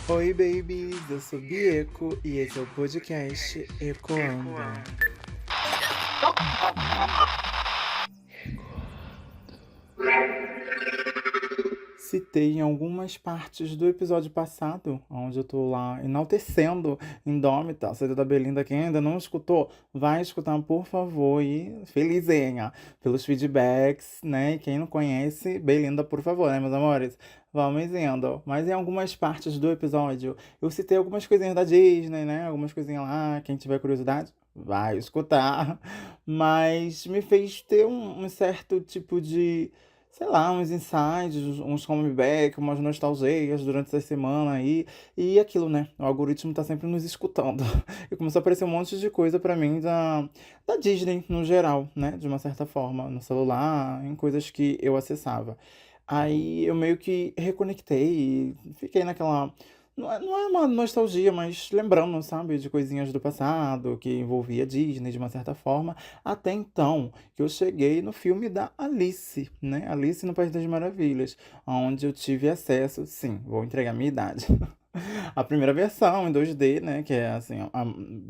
Oi, babies! Eu sou Bieco e esse é o podcast Ecoanda. Citei em algumas partes do episódio passado, onde eu tô lá enaltecendo Indômita, a saída da Belinda. Quem ainda não escutou, vai escutar, por favor, e felizinha pelos feedbacks, né? E quem não conhece, Belinda, por favor, né, meus amores? Vamos indo. Mas em algumas partes do episódio, eu citei algumas coisinhas da Disney, né? Algumas coisinhas lá, quem tiver curiosidade, vai escutar. Mas me fez ter um certo tipo de, sei lá, uns insights, uns comeback, umas nostalgias durante essa semana aí. E aquilo, né? O algoritmo tá sempre nos escutando. E começou a aparecer um monte de coisa pra mim da Disney, no geral, né? De uma certa forma, no celular, em coisas que eu acessava. Aí eu meio que reconectei e fiquei naquela. Não é uma nostalgia, mas lembrando, sabe, de coisinhas do passado que envolvia Disney de uma certa forma. Até então, que eu cheguei no filme da Alice, né? Alice no País das Maravilhas, onde eu tive acesso, sim, vou entregar a minha idade. A primeira versão em 2D, né? Que é assim,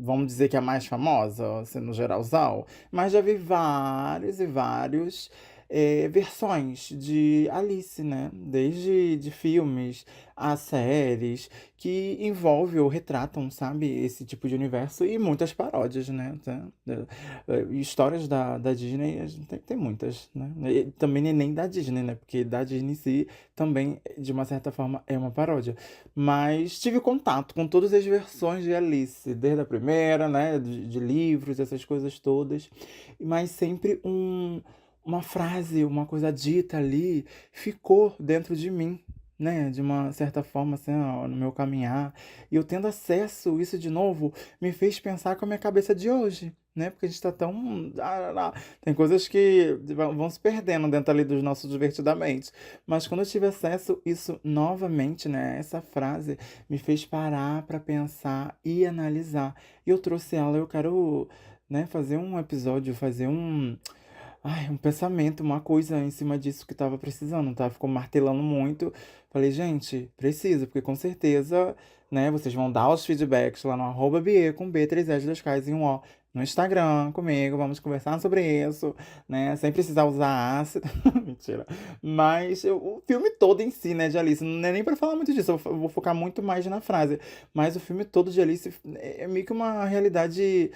vamos dizer que é a mais famosa, assim, no geralzão. Mas já vi vários e vários versões de Alice, né? Desde de filmes a séries que envolvem ou retratam, sabe, esse tipo de universo e muitas paródias, né? Histórias da Disney, a gente tem muitas, né? E também nem da Disney, né? Porque da Disney em si também, de uma certa forma, é uma paródia. Mas tive contato com todas as versões de Alice, desde a primeira, né, de livros, essas coisas todas, mas sempre uma frase, uma coisa dita ali ficou dentro de mim, né, de uma certa forma, assim, ó, no meu caminhar. E eu tendo acesso a isso de novo, me fez pensar com a minha cabeça de hoje, né, porque a gente tá tão. Tem coisas que vão se perdendo dentro ali dos nossos divertidamente. Mas quando eu tive acesso a isso novamente, né, essa frase me fez parar para pensar e analisar. E eu trouxe ela, eu quero, né, fazer um episódio, fazer um pensamento, uma coisa em cima disso que tava precisando, tá? Ficou martelando muito. Falei, gente, precisa, porque com certeza, né, vocês vão dar os feedbacks lá no @bie com B, 3 S, 2 Ks e um O. No Instagram comigo, vamos conversar sobre isso, né? Sem precisar usar ácido. Mentira. Mas o filme todo em si, né, de Alice, não é nem pra falar muito disso, eu vou focar muito mais na frase. Mas o filme todo de Alice é meio que uma realidade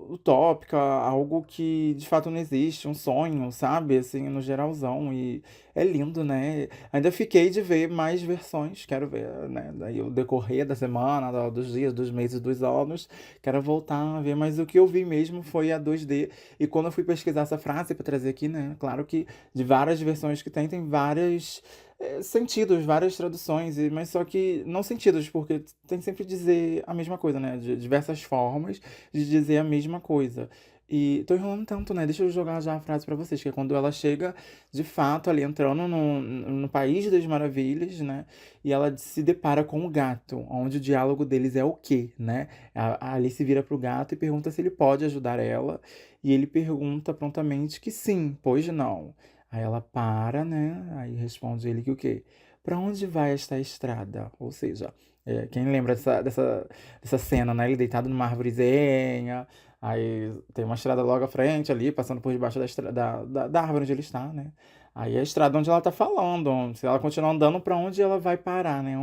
utópica, algo que de fato não existe, um sonho, sabe? Assim, no geralzão. E é lindo, né? Ainda fiquei de ver mais versões, quero ver, né? Daí o decorrer da semana, dos dias, dos meses, dos anos, quero voltar a ver. Mas o que eu vi mesmo foi a 2D. E quando eu fui pesquisar essa frase pra trazer aqui, né? Claro que de várias versões que tem vários sentidos, várias traduções, mas só que não sentidos, porque tem sempre dizer a mesma coisa, né? De diversas formas de dizer a mesma coisa. E tô enrolando tanto, né? Deixa eu jogar já a frase pra vocês, que é quando ela chega, de fato, ali entrando no País das Maravilhas, né? E ela se depara com o gato, onde o diálogo deles é o quê, né? A Alice vira pro gato e pergunta se ele pode ajudar ela, e ele pergunta prontamente que sim, pois não. Aí ela para, né? Aí responde ele que o quê? Pra onde vai esta estrada? Ou seja, quem lembra dessa cena, né? Ele deitado numa árvorezinha, aí tem uma estrada logo à frente ali, passando por debaixo da árvore onde ele está, né? Aí é a estrada onde ela tá falando, se ela continuar andando, pra onde ela vai parar, né?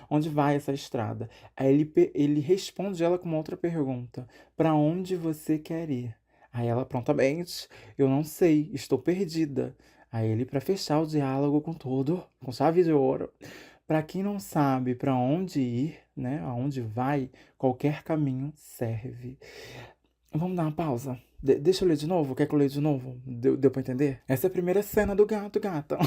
Onde vai essa estrada? Aí ele responde ela com uma outra pergunta: pra onde você quer ir? Aí ela prontamente: eu não sei, estou perdida. Aí ele, pra fechar o diálogo com tudo, com chave de ouro, para quem não sabe para onde ir, né, aonde vai, qualquer caminho serve. Vamos dar uma pausa. Deixa eu ler de novo. Quer que eu leia de novo? Deu pra entender? Essa é a primeira cena do gato, gata.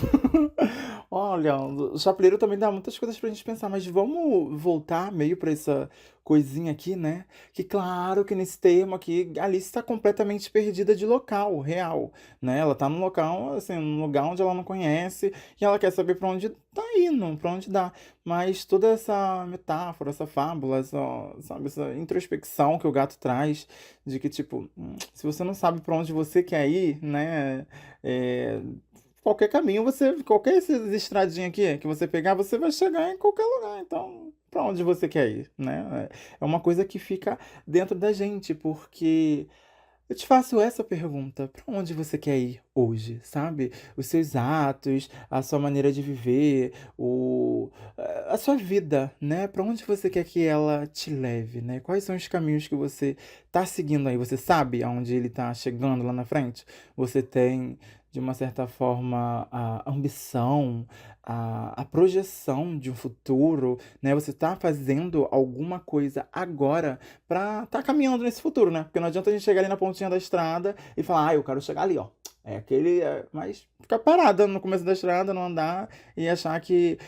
Olha, o Chapeleiro também dá muitas coisas pra gente pensar, mas vamos voltar meio pra essa coisinha aqui, né? Que claro que nesse termo aqui, a Alice está completamente perdida de local real, né? Ela tá num local, assim, num lugar onde ela não conhece e ela quer saber pra onde tá indo, pra onde dá. Mas toda essa metáfora, essa fábula, sabe, essa introspecção que o gato traz de que, tipo, se você não sabe pra onde você quer ir, né? é, Qualquer caminho, qualquer essas estradinhas aqui que você pegar, você vai chegar em qualquer lugar. Então, Pra onde você quer ir, né? É uma coisa que fica dentro da gente, porque eu te faço essa pergunta: para onde você quer ir hoje, sabe? Os seus atos, a sua maneira de viver, a sua vida, né? Para onde você quer que ela te leve, né? Quais são os caminhos que você tá seguindo aí? Você sabe aonde ele tá chegando lá na frente? Você tem, de uma certa forma, a ambição, a projeção de um futuro, né? Você tá fazendo alguma coisa agora pra tá caminhando nesse futuro, né? Porque não adianta a gente chegar ali na pontinha da estrada e falar, eu quero chegar ali, ó. Mas ficar parada no começo da estrada, não andar e achar que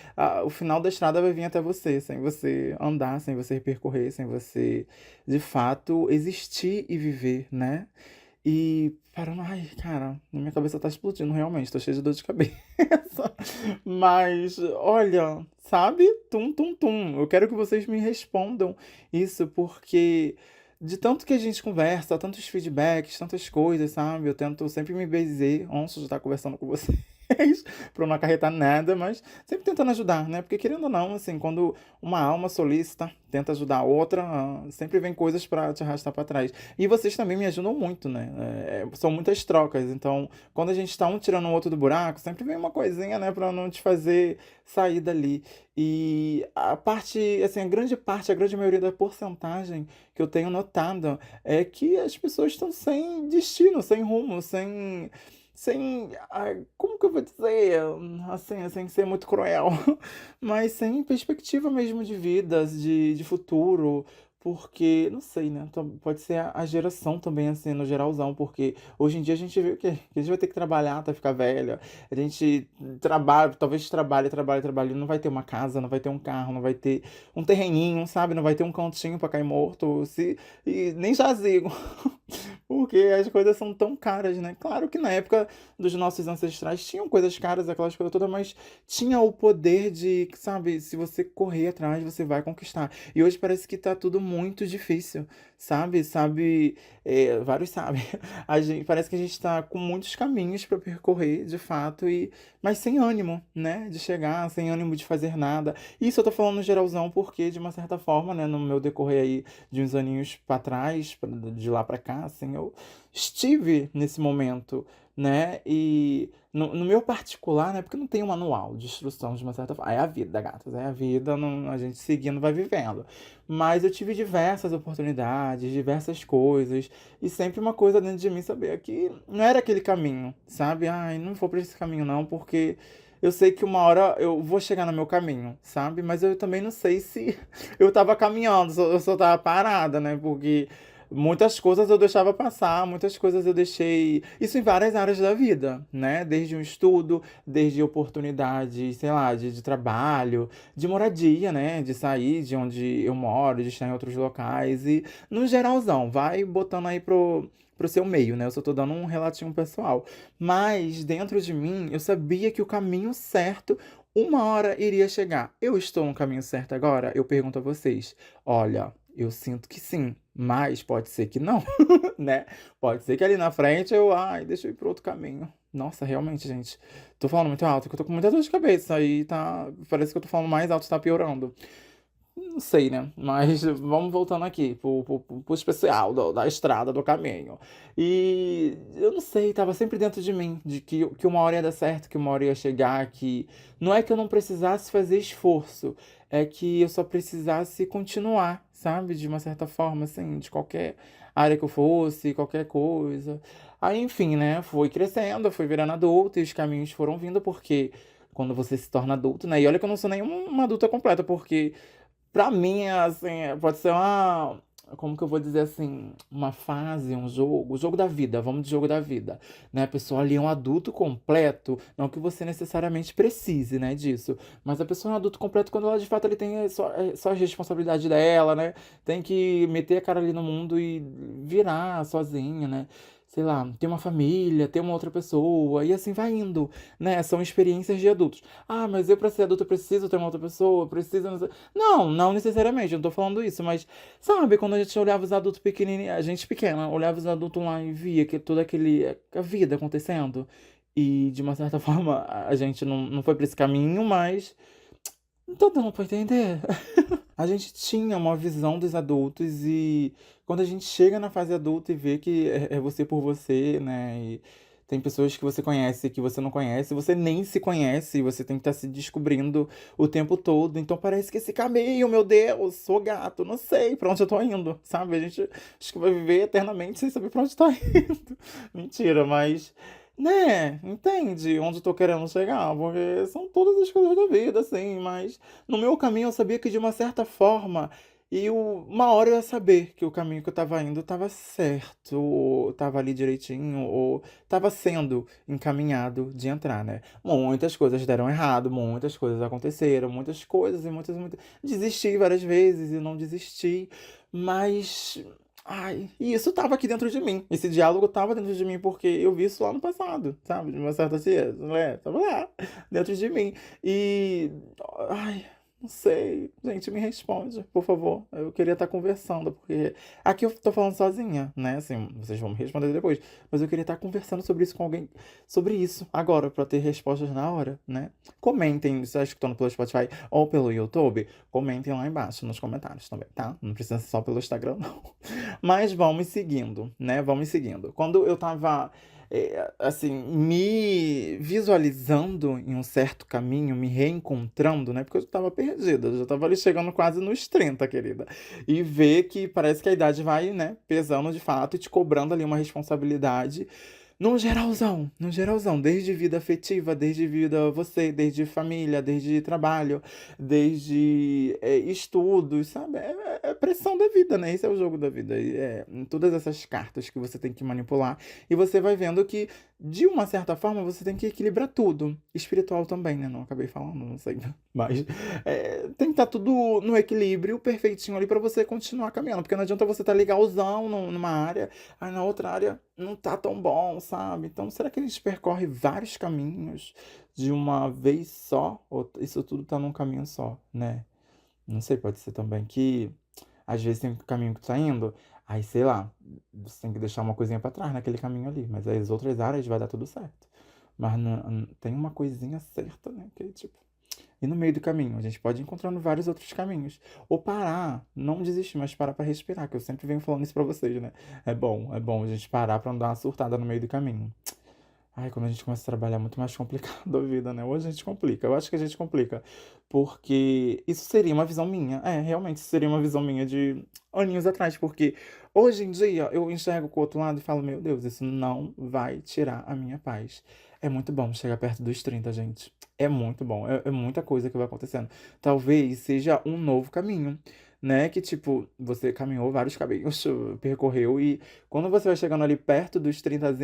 o final da estrada vai vir até você, sem você andar, sem você percorrer, sem você de fato existir e viver, né? E parando, ai, cara, na minha cabeça tá explodindo realmente, tô cheio de dor de cabeça. Mas, olha, sabe? Tum, tum, tum. Eu quero que vocês me respondam isso, porque de tanto que a gente conversa, tantos feedbacks, tantas coisas, sabe? Eu tento sempre me benzer antes de estar conversando com vocês. Pra não acarretar nada, mas sempre tentando ajudar, né? Porque querendo ou não, assim, quando uma alma solícita tenta ajudar a outra, sempre vem coisas pra te arrastar pra trás. E vocês também me ajudam muito, né? São muitas trocas, então quando a gente tá um tirando o outro do buraco, sempre vem uma coisinha, né, pra não te fazer sair dali. E a parte, assim, a grande parte, a grande maioria da porcentagem que eu tenho notado é que as pessoas estão sem destino, sem rumo, como que eu vou dizer, assim, sem ser muito cruel, mas sem perspectiva mesmo de vidas, de futuro, porque, não sei, né, pode ser a geração também, assim, no geralzão, porque hoje em dia a gente vê o quê? Que a gente vai ter que trabalhar até ficar velha, a gente trabalha, talvez trabalhe, não vai ter uma casa, não vai ter um carro, não vai ter um terreninho, sabe, não vai ter um cantinho pra cair morto, e nem jazigo. Porque as coisas são tão caras, né? Claro que na época dos nossos ancestrais tinham coisas caras, aquelas coisas todas, mas tinha o poder de, sabe, se você correr atrás, você vai conquistar. E hoje parece que tá tudo muito difícil, sabe? Vários sabem. Parece que a gente tá com muitos caminhos para percorrer, de fato, mas sem ânimo, né? De chegar, sem ânimo de fazer nada. Isso eu tô falando no geralzão porque, de uma certa forma, né, no meu decorrer aí de uns aninhos pra trás, de lá pra cá, assim, eu estive nesse momento, né? E no meu particular, né? Porque não tem um manual de instrução de uma certa forma. É a vida, gatas, é a vida, a gente seguindo vai vivendo. Mas eu tive diversas oportunidades, diversas coisas, e sempre uma coisa dentro de mim saber que não era aquele caminho, sabe? Ai, não vou por esse caminho não, porque eu sei que uma hora eu vou chegar no meu caminho, sabe? Mas eu também não sei se eu tava caminhando, eu só tava parada, né? Porque muitas coisas eu deixava passar, muitas coisas eu deixei. Isso em várias áreas da vida, né? Desde um estudo, desde oportunidades, sei lá, de trabalho, de moradia, né? De sair de onde eu moro, de estar em outros locais. E no geralzão, vai botando aí pro seu meio, né? Eu só tô dando um relatinho pessoal. Mas dentro de mim, eu sabia que o caminho certo uma hora iria chegar. Eu estou no caminho certo agora? Eu pergunto a vocês. Olha, eu sinto que sim, mas pode ser que não, né? Pode ser que ali na frente deixa eu ir pro outro caminho. Nossa, realmente, gente, tô falando muito alto, porque eu tô com muita dor de cabeça aí tá, parece que eu tô falando mais alto, tá piorando. Não sei, né? Mas vamos voltando aqui pro especial da estrada, do caminho. E eu não sei, tava sempre dentro de mim, de que uma hora ia dar certo, que uma hora ia chegar, que não é que eu não precisasse fazer esforço, é que eu só precisasse continuar, sabe? De uma certa forma, assim, de qualquer área que eu fosse, qualquer coisa. Aí, enfim, né? Fui crescendo, fui virando adulto e os caminhos foram vindo, porque quando você se torna adulto, né? E olha que eu não sou nenhuma adulta completa, porque pra mim, assim, pode ser como que eu vou dizer assim, uma fase, um jogo, o jogo da vida, vamos de jogo da vida, né? A pessoa ali é um adulto completo, não que você necessariamente precise, né, disso, mas a pessoa é um adulto completo quando ela de fato ele tem só as responsabilidades dela, né? Tem que meter a cara ali no mundo e virar sozinha, né? Sei lá, ter uma família, ter uma outra pessoa, e assim vai indo, né? São experiências de adultos. Ah, mas eu pra ser adulto eu preciso ter uma outra pessoa, preciso. Não, não necessariamente, eu não tô falando isso, mas sabe, quando a gente olhava os adultos pequenininhos, a gente pequena, olhava os adultos lá e via que toda a vida acontecendo, e de uma certa forma a gente não foi pra esse caminho, mas. Não tô dando pra entender. A gente tinha uma visão dos adultos e quando a gente chega na fase adulta e vê que é você por você, né? E tem pessoas que você conhece que você não conhece, você nem se conhece, e você tem que estar se descobrindo o tempo todo. Então parece que esse caminho, meu Deus, sou gato, não sei pra onde eu tô indo, sabe? A gente acho que vai viver eternamente sem saber pra onde tá indo. Mentira, mas. Né, entende onde eu tô querendo chegar, porque são todas as coisas da vida, assim, mas no meu caminho eu sabia que de uma certa forma, uma hora eu ia saber que o caminho que eu tava indo tava certo, ou tava ali direitinho, ou tava sendo encaminhado de entrar, né? Muitas coisas deram errado, muitas coisas aconteceram, muitas coisas e muitas. Desisti várias vezes e não desisti, mas. Ai, e isso tava aqui dentro de mim. Esse diálogo tava dentro de mim porque eu vi isso lá no passado, sabe? De uma certa tia, né? Tava lá, dentro de mim. E. Ai, não sei. Gente, me responde, por favor. Eu queria estar conversando, porque aqui eu tô falando sozinha, né? Assim, vocês vão me responder depois. Mas eu queria estar conversando sobre isso com alguém, sobre isso agora, pra ter respostas na hora, né? Comentem, se está escutando pelo Spotify ou pelo YouTube, comentem lá embaixo nos comentários também, tá? Não precisa ser só pelo Instagram, não. Mas vamos seguindo, né? Vamos seguindo. Quando eu tava, assim, me visualizando em um certo caminho, me reencontrando, né? Porque eu tava perdida, eu já tava ali chegando quase nos 30, querida. E ver que parece que a idade vai, né, pesando de fato e te cobrando ali uma responsabilidade. No geralzão, desde vida afetiva, desde vida você, desde família, desde trabalho, desde estudos, sabe? É pressão da vida, né? Esse é o jogo da vida. E todas essas cartas que você tem que manipular. E você vai vendo que, de uma certa forma, você tem que equilibrar tudo. Espiritual também, né? Não acabei falando, não sei. Mas tem que estar tudo no equilíbrio perfeitinho ali pra você continuar caminhando. Porque não adianta você estar legalzão numa área, aí na outra área não tá tão bom, sabe? Então, será que a gente percorre vários caminhos de uma vez só? Ou isso tudo tá num caminho só, né? Não sei, pode ser também que às vezes tem um caminho que tu tá indo, aí sei lá, você tem que deixar uma coisinha pra trás naquele caminho ali, mas as outras áreas vai dar tudo certo. Mas tem uma coisinha certa, né? Que tipo. E no meio do caminho, a gente pode ir encontrando vários outros caminhos. Ou parar, não desistir, mas parar pra respirar, que eu sempre venho falando isso pra vocês, né? É bom a gente parar pra não dar uma surtada no meio do caminho. Ai, quando a gente começa a trabalhar é muito mais complicado a vida, né? Hoje a gente complica, eu acho que a gente complica. Porque isso seria uma visão minha. Realmente, isso seria uma visão minha de aninhos atrás. Porque hoje em dia eu enxergo com o outro lado e falo, meu Deus, isso não vai tirar a minha paz. É muito bom chegar perto dos 30, gente. É muito bom, é muita coisa que vai acontecendo. Talvez seja um novo caminho, né? Que tipo, você caminhou vários caminhos, percorreu, e quando você vai chegando ali perto dos 30,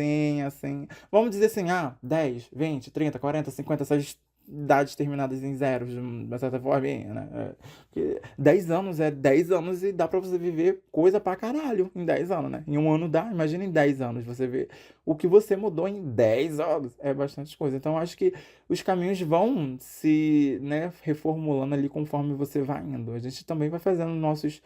assim, vamos dizer assim, 10, 20, 30, 40, 50, essas idades terminadas em zeros, de uma certa forma, né? Porque 10 anos é 10 anos e dá pra você viver coisa pra caralho em 10 anos, né? Em um ano dá, imagina em 10 anos você vê o que você mudou em 10 anos. É bastante coisa. Então, eu acho que os caminhos vão se, né, reformulando ali conforme você vai indo. A gente também vai fazendo nossos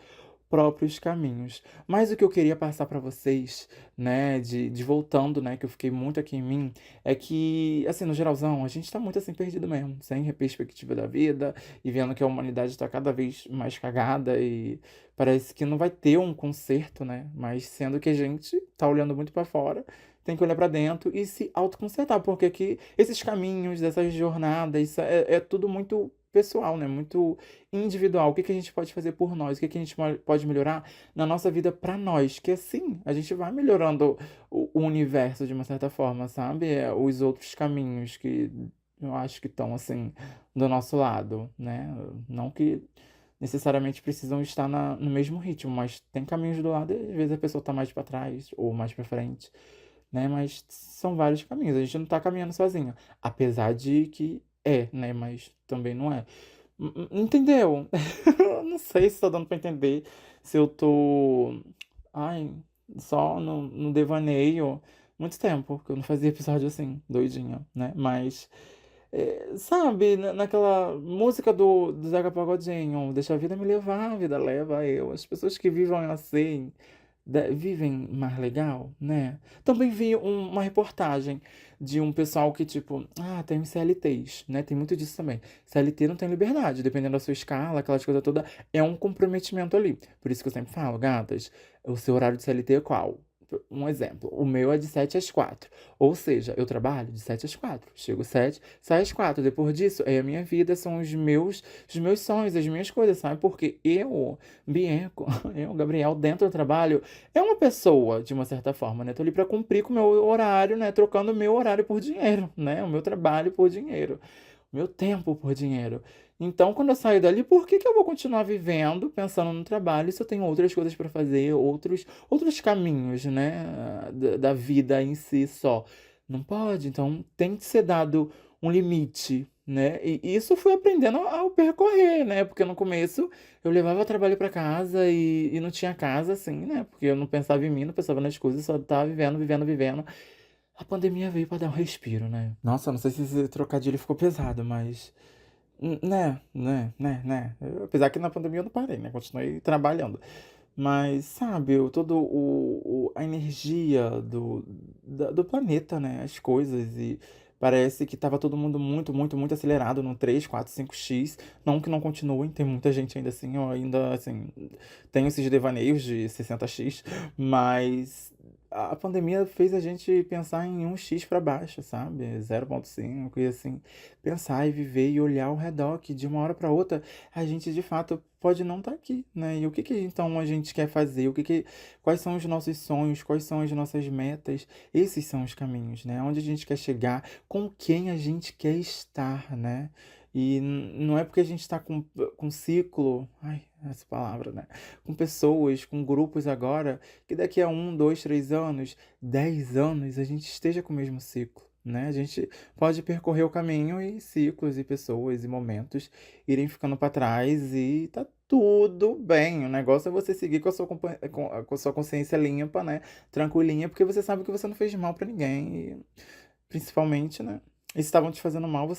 próprios caminhos. Mas o que eu queria passar para vocês, né, de voltando, né, que eu fiquei muito aqui em mim, é que, assim, no geralzão, a gente tá muito assim perdido mesmo, sem perspectiva da vida e vendo que a humanidade tá cada vez mais cagada e parece que não vai ter um conserto, né? Mas sendo que a gente tá olhando muito para fora, tem que olhar para dentro e se autoconsertar, porque aqui esses caminhos, essas jornadas, isso é tudo muito pessoal, né? Muito individual. O que que a gente pode fazer por nós? O que que a gente pode melhorar na nossa vida pra nós? Que assim, a gente vai melhorando o universo de uma certa forma, sabe? Os outros caminhos que eu acho que estão assim do nosso lado, né? Não que necessariamente precisam estar no mesmo ritmo, mas tem caminhos do lado e às vezes a pessoa tá mais pra trás ou mais pra frente, né? Mas são vários caminhos. A gente não tá caminhando sozinho, apesar de que né? Mas também não é. Entendeu? Não sei se tá dando pra entender. Se eu tô. Ai, só no devaneio. Muito tempo que eu não fazia episódio assim, doidinha, né? Mas, sabe, naquela música do Zeca Pagodinho, deixa a vida me levar, a vida leva eu. As pessoas que vivem assim, vivem mais legal, né? Também vi uma reportagem de um pessoal que, tipo, tem os CLTs, né? Tem muito disso também. CLT não tem liberdade, dependendo da sua escala, aquelas coisas todas, é um comprometimento ali. Por isso que eu sempre falo, gatas, o seu horário de CLT é qual? Um exemplo, o meu é de 7 às 4. Ou seja, eu trabalho de 7 às 4. Chego 7, saio às 4. Depois disso, é a minha vida, são os meus sonhos, as minhas coisas, sabe? Porque eu, Bianco, eu, Gabriel, dentro do trabalho, é uma pessoa, de uma certa forma, né? Tô ali pra cumprir com o meu horário, né? Trocando o meu horário por dinheiro, né? O meu trabalho por dinheiro. O meu tempo por dinheiro. Então, quando eu saio dali, por que que eu vou continuar vivendo, pensando no trabalho, se eu tenho outras coisas para fazer, outros caminhos, né, da vida em si só? Não pode, então tem que ser dado um limite, né? E isso fui aprendendo ao percorrer, né? Porque no começo eu levava trabalho para casa e não tinha casa, assim, né? Porque eu não pensava em mim, não pensava nas coisas, só tava vivendo, vivendo, vivendo. A pandemia veio para dar um respiro, né? Nossa, não sei se esse trocadilho ficou pesado, mas. Né. Apesar que na pandemia eu não parei, né? Continuei trabalhando. Mas, sabe, a energia do planeta, né? As coisas. E parece que tava todo mundo muito, muito, muito acelerado no 3, 4, 5x. Não que não continuem, tem muita gente ainda assim, eu ainda, assim, tenho esses devaneios de 60x. Mas a pandemia fez a gente pensar em 1x pra baixo, sabe? 0,5 e assim pensar e viver e olhar ao redor, que de uma hora para outra a gente de fato pode não estar aqui, né? E o que que então a gente quer fazer? Quais são os nossos sonhos? Quais são as nossas metas? Esses são os caminhos, né? Onde a gente quer chegar, com quem a gente quer estar, né? E não é porque a gente está com ciclo, ai, essa palavra, né? Com pessoas, com grupos agora, que daqui a 1, 2, 3 anos, 10 anos, a gente esteja com o mesmo ciclo, né? A gente pode percorrer o caminho e ciclos e pessoas e momentos irem ficando para trás e tá tudo bem. O negócio é você seguir com a sua consciência limpa, né? Tranquilinha, porque você sabe que você não fez mal para ninguém. E principalmente, né? E se estavam te fazendo mal,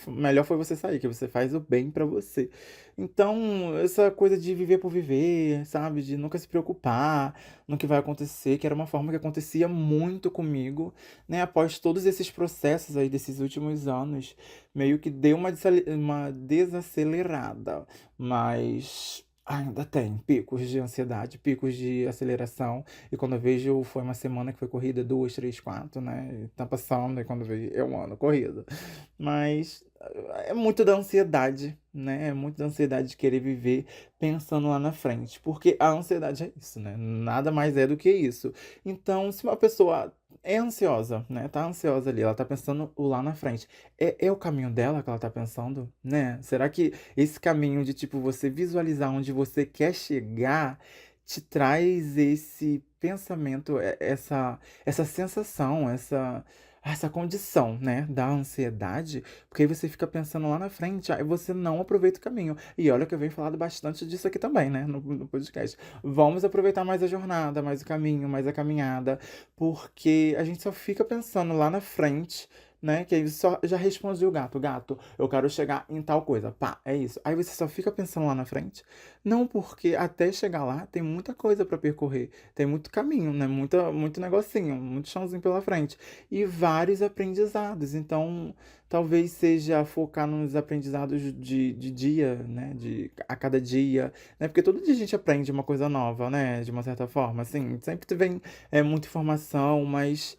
melhor foi você sair, que você faz o bem pra você. Então, essa coisa de viver por viver, sabe? De nunca se preocupar no que vai acontecer, que era uma forma que acontecia muito comigo, né? Após todos esses processos aí desses últimos anos, meio que deu uma desacelerada, mas ainda tem picos de ansiedade, picos de aceleração. E quando eu vejo, foi uma semana que foi corrida, 2, 3, 4, né? E tá passando, e quando eu vejo, é um ano corrida. Mas é muito da ansiedade, né? É muito da ansiedade de querer viver pensando lá na frente. Porque a ansiedade é isso, né? Nada mais é do que isso. Então, se uma pessoa é ansiosa, né? Tá ansiosa ali, ela tá pensando o lá na frente. É o caminho dela que ela tá pensando, né? Será que esse caminho de, tipo, você visualizar onde você quer chegar te traz esse pensamento, essa sensação, essa condição, né, da ansiedade, porque aí você fica pensando lá na frente, aí você não aproveita o caminho. E olha que eu venho falando bastante disso aqui também, né, no podcast. Vamos aproveitar mais a jornada, mais o caminho, mais a caminhada, porque a gente só fica pensando lá na frente, né? Que aí você só já responde o gato, gato, eu quero chegar em tal coisa. Pá, é isso. Aí você só fica pensando lá na frente. Não, porque até chegar lá tem muita coisa pra percorrer. Tem muito caminho, né? Muito negocinho, muito chãozinho pela frente. E vários aprendizados. Então, talvez seja focar nos aprendizados de dia, né? A cada dia, né? Porque todo dia a gente aprende uma coisa nova, né? De uma certa forma, assim. Sempre vem muita informação, mas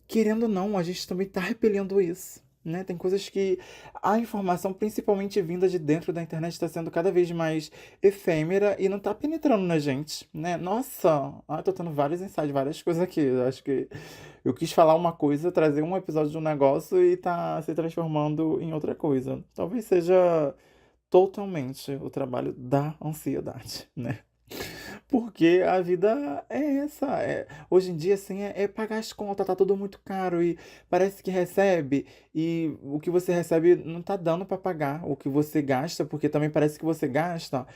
querendo ou não, a gente também tá repelindo isso, né? Tem coisas que a informação, principalmente vinda de dentro da internet, está sendo cada vez mais efêmera e não tá penetrando na gente, né? Nossa, tô tendo vários insights, várias coisas aqui. Eu acho que eu quis falar uma coisa, trazer um episódio de um negócio e tá se transformando em outra coisa. Talvez seja totalmente o trabalho da ansiedade, né? Porque a vida é essa. Hoje em dia, assim, é pagar as contas, tá tudo muito caro e parece que recebe e o que você recebe não tá dando pra pagar o que você gasta, porque também parece que você gasta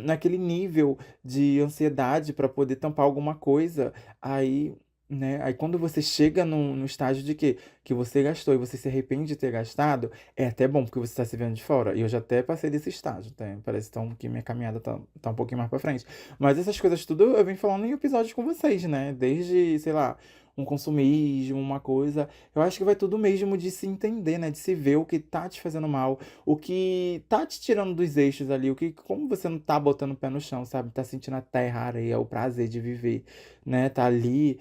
naquele nível de ansiedade pra poder tampar alguma coisa. Aí né? Aí quando você chega no estágio de que você gastou e você se arrepende de ter gastado, é até bom, porque você está se vendo de fora. E eu já até passei desse estágio, tá? Parece tão, que minha caminhada tá um pouquinho mais pra frente. Mas essas coisas tudo eu venho falando em episódios com vocês, né? Desde, sei lá, um consumismo, uma coisa. Eu acho que vai tudo mesmo de se entender, né? De se ver o que tá te fazendo mal, o que tá te tirando dos eixos ali, o que, como você não tá botando o pé no chão, sabe? Tá sentindo a terra, a areia, o prazer de viver, né? Tá ali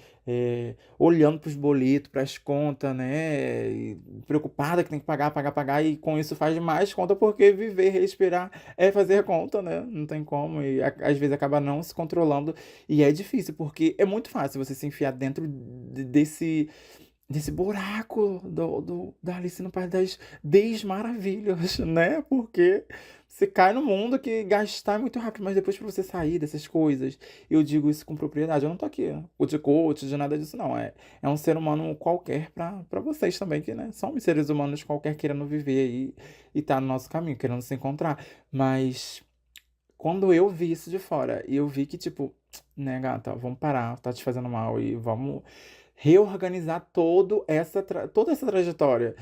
olhando para os boletos, para as contas, né? E preocupada que tem que pagar, pagar, pagar, e com isso faz mais conta, porque viver, respirar é fazer conta, né? Não tem como, e às vezes acaba não se controlando, e é difícil, porque é muito fácil você se enfiar dentro desse buraco da Alice no País das Desmaravilhas, né? Porque você cai no mundo que gastar é muito rápido, mas depois pra você sair dessas coisas, eu digo isso com propriedade. Eu não tô aqui o de coach, de nada disso, não. É um ser humano qualquer pra vocês também, que, né? Somos seres humanos qualquer querendo viver aí e tá no nosso caminho, querendo se encontrar. Mas quando eu vi isso de fora, e eu vi que, tipo, né, gata, vamos parar, tá te fazendo mal e vamos reorganizar toda essa trajetória.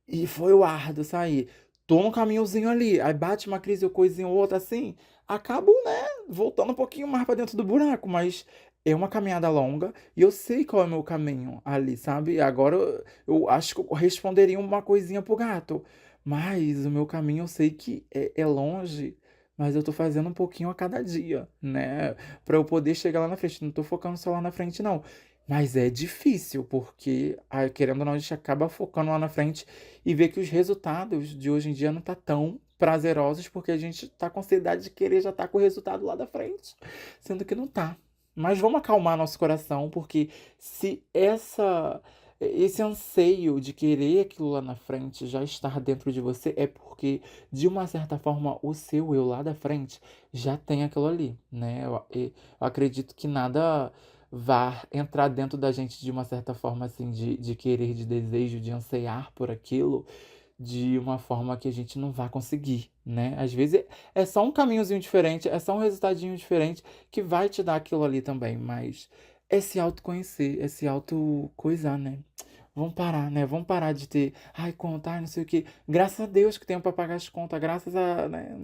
E foi o árduo sair. Tô no caminhozinho ali, aí bate uma crise ou coisinha ou outra assim, acabo, né, voltando um pouquinho mais pra dentro do buraco, mas é uma caminhada longa e eu sei qual é o meu caminho ali, sabe? Agora eu acho que eu responderia uma coisinha pro gato, mas o meu caminho eu sei que é longe. Mas eu tô fazendo um pouquinho a cada dia, né? Pra eu poder chegar lá na frente. Não tô focando só lá na frente, não. Mas é difícil, porque, querendo ou não, a gente acaba focando lá na frente e vê que os resultados de hoje em dia não tá tão prazerosos, porque a gente tá com ansiedade de querer já tá com o resultado lá da frente, sendo que não tá. Mas vamos acalmar nosso coração, porque se esse anseio de querer aquilo lá na frente já estar dentro de você, é porque, de uma certa forma, o seu eu lá da frente já tem aquilo ali, né? Eu acredito que nada vá entrar dentro da gente de uma certa forma assim, de querer, de desejo, de anseiar por aquilo, de uma forma que a gente não vai conseguir, né? Às vezes é só um caminhozinho diferente, é só um resultadinho diferente que vai te dar aquilo ali também, mas é se autoconhecer, é se autocoisar, né? Vamos parar, né? Vamos parar de ter, ai, conta, ai, não sei o quê. Graças a Deus que tenho para pagar as contas, graças a, né?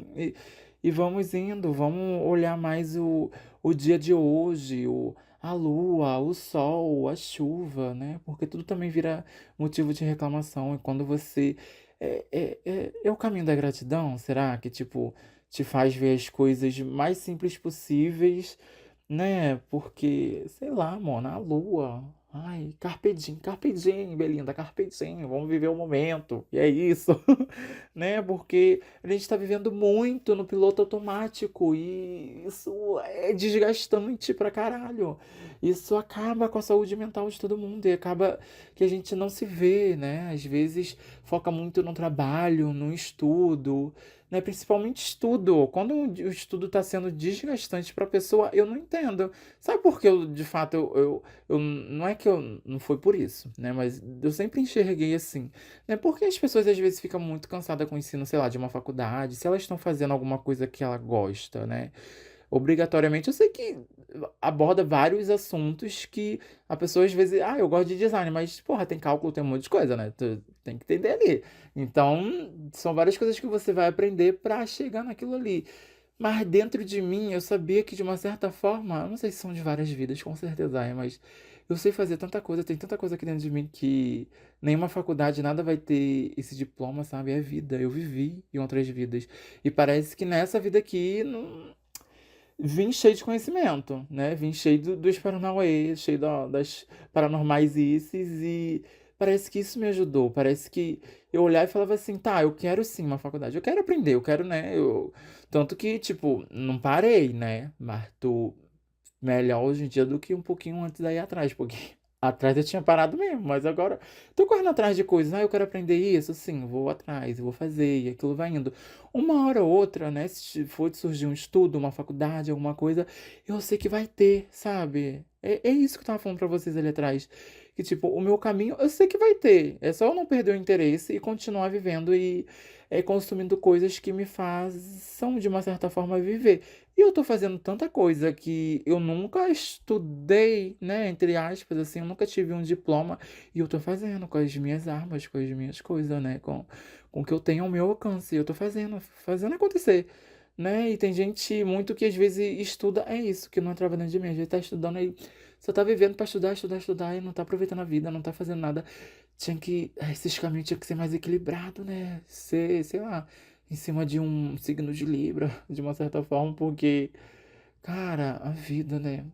E vamos indo, vamos olhar mais o dia de hoje, a lua, o sol, a chuva, né? Porque tudo também vira motivo de reclamação. E quando você. É o caminho da gratidão, será? Que, tipo, te faz ver as coisas mais simples possíveis, né? Porque, sei lá, mano, a lua. Ai, carpe diem, Belinda, carpe diem, vamos viver o momento. E é isso, né? Porque a gente tá vivendo muito no piloto automático e isso é desgastante pra caralho. Isso acaba com a saúde mental de todo mundo e acaba que a gente não se vê, né? Às vezes foca muito no trabalho, no estudo, né? Principalmente estudo. Quando o estudo está sendo desgastante para a pessoa, eu não entendo. Sabe por que eu, de fato, não é que eu não foi por isso, né? Mas eu sempre enxerguei assim, né? Porque as pessoas às vezes ficam muito cansadas com o ensino, sei lá, de uma faculdade, se elas estão fazendo alguma coisa que ela gosta, né? Obrigatoriamente, eu sei que aborda vários assuntos que a pessoa às vezes, eu gosto de design, mas, porra, tem cálculo, tem um monte de coisa, né? Tu tem que entender ali. Então, são várias coisas que você vai aprender pra chegar naquilo ali. Mas dentro de mim, eu sabia que de uma certa forma, eu não sei se são de várias vidas, com certeza é, mas eu sei fazer tanta coisa, tem tanta coisa aqui dentro de mim que nenhuma faculdade, nada vai ter esse diploma, sabe? É vida. Eu vivi em outras vidas. E parece que nessa vida aqui, não vim cheio de conhecimento, né? Vim cheio dos Paranauê, cheio das paranormaisices e parece que isso me ajudou. Parece que eu olhava e falava assim, tá, eu quero sim uma faculdade, eu quero aprender, eu quero, né? Tanto que, tipo, não parei, né? Mas tô melhor hoje em dia do que um pouquinho antes daí atrás, porque atrás eu tinha parado mesmo, mas agora tô correndo atrás de coisas. Eu quero aprender isso, sim, vou atrás, vou fazer, e aquilo vai indo. Uma hora ou outra, né, se for de surgir um estudo, uma faculdade, alguma coisa, eu sei que vai ter, sabe? É isso que eu tava falando pra vocês ali atrás. que, tipo, o meu caminho eu sei que vai ter. É só eu não perder o interesse e continuar vivendo e consumindo coisas que me façam, de uma certa forma, viver. E eu tô fazendo tanta coisa que eu nunca estudei, né? Entre aspas, assim, eu nunca tive um diploma. E eu tô fazendo com as minhas armas, com as minhas coisas, né? Com o que eu tenho ao meu alcance. Eu tô fazendo acontecer. Né? E tem gente muito que às vezes estuda, é isso, que não entrava dentro de mim. Às vezes tá estudando aí, só tá vivendo pra estudar, estudar, estudar e não tá aproveitando a vida, não tá fazendo nada. Esses caminhos tinham que ser mais equilibrado, né? Ser, sei lá, em cima de um signo de Libra, de uma certa forma, porque, cara, a vida, né?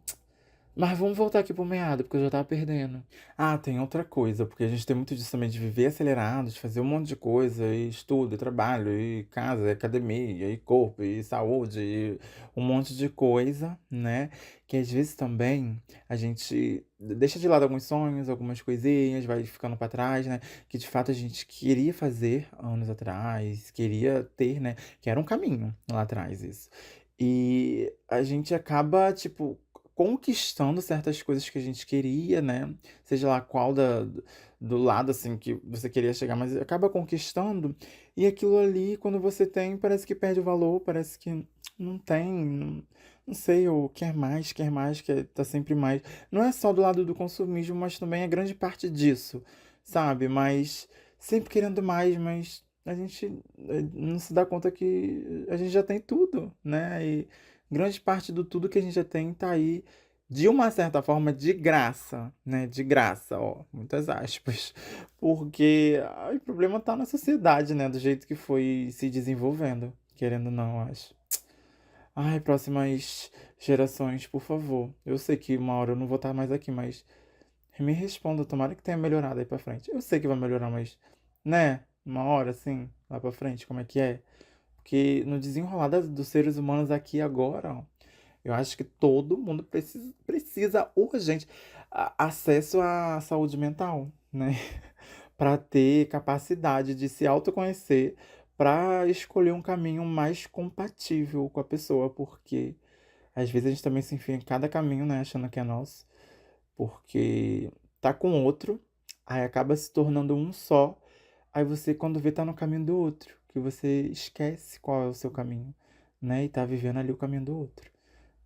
Mas vamos voltar aqui pro meado, porque eu já tava perdendo. Ah, tem outra coisa, porque a gente tem muito disso também de viver acelerado, de fazer um monte de coisa, e estudo, e trabalho, e casa, e academia, e corpo, e saúde, e um monte de coisa, né? Que às vezes também a gente deixa de lado alguns sonhos, algumas coisinhas, vai ficando pra trás, né? Que de fato a gente queria fazer anos atrás, queria ter, né? Que era um caminho lá atrás, isso. E a gente acaba, tipo, conquistando certas coisas que a gente queria, né? Seja lá qual do lado assim que você queria chegar, mas acaba conquistando, e aquilo ali, quando você tem, parece que perde o valor, parece que não tem, não sei, ou quer mais, quer tá sempre mais. Não é só do lado do consumismo, mas também é grande parte disso, sabe? Mas sempre querendo mais, mas a gente não se dá conta que a gente já tem tudo, né? E grande parte do tudo que a gente já tem tá aí, de uma certa forma, de graça, né? De graça, ó, muitas aspas. Porque o problema tá na sociedade, né? Do jeito que foi se desenvolvendo, querendo ou não, acho. Ai, próximas gerações, por favor. Eu sei que uma hora eu não vou estar mais aqui, mas me responda, tomara que tenha melhorado aí pra frente. Eu sei que vai melhorar, mas, né? Uma hora, assim, lá pra frente, como é que é? Porque no desenrolar dos seres humanos aqui agora, ó, eu acho que todo mundo precisa urgente acesso à saúde mental, né? Para ter capacidade de se autoconhecer, para escolher um caminho mais compatível com a pessoa, porque às vezes a gente também se enfia em cada caminho, né, achando que é nosso, porque tá com outro, aí acaba se tornando um só, aí você quando vê tá no caminho do outro, que você esquece qual é o seu caminho, né, e tá vivendo ali o caminho do outro.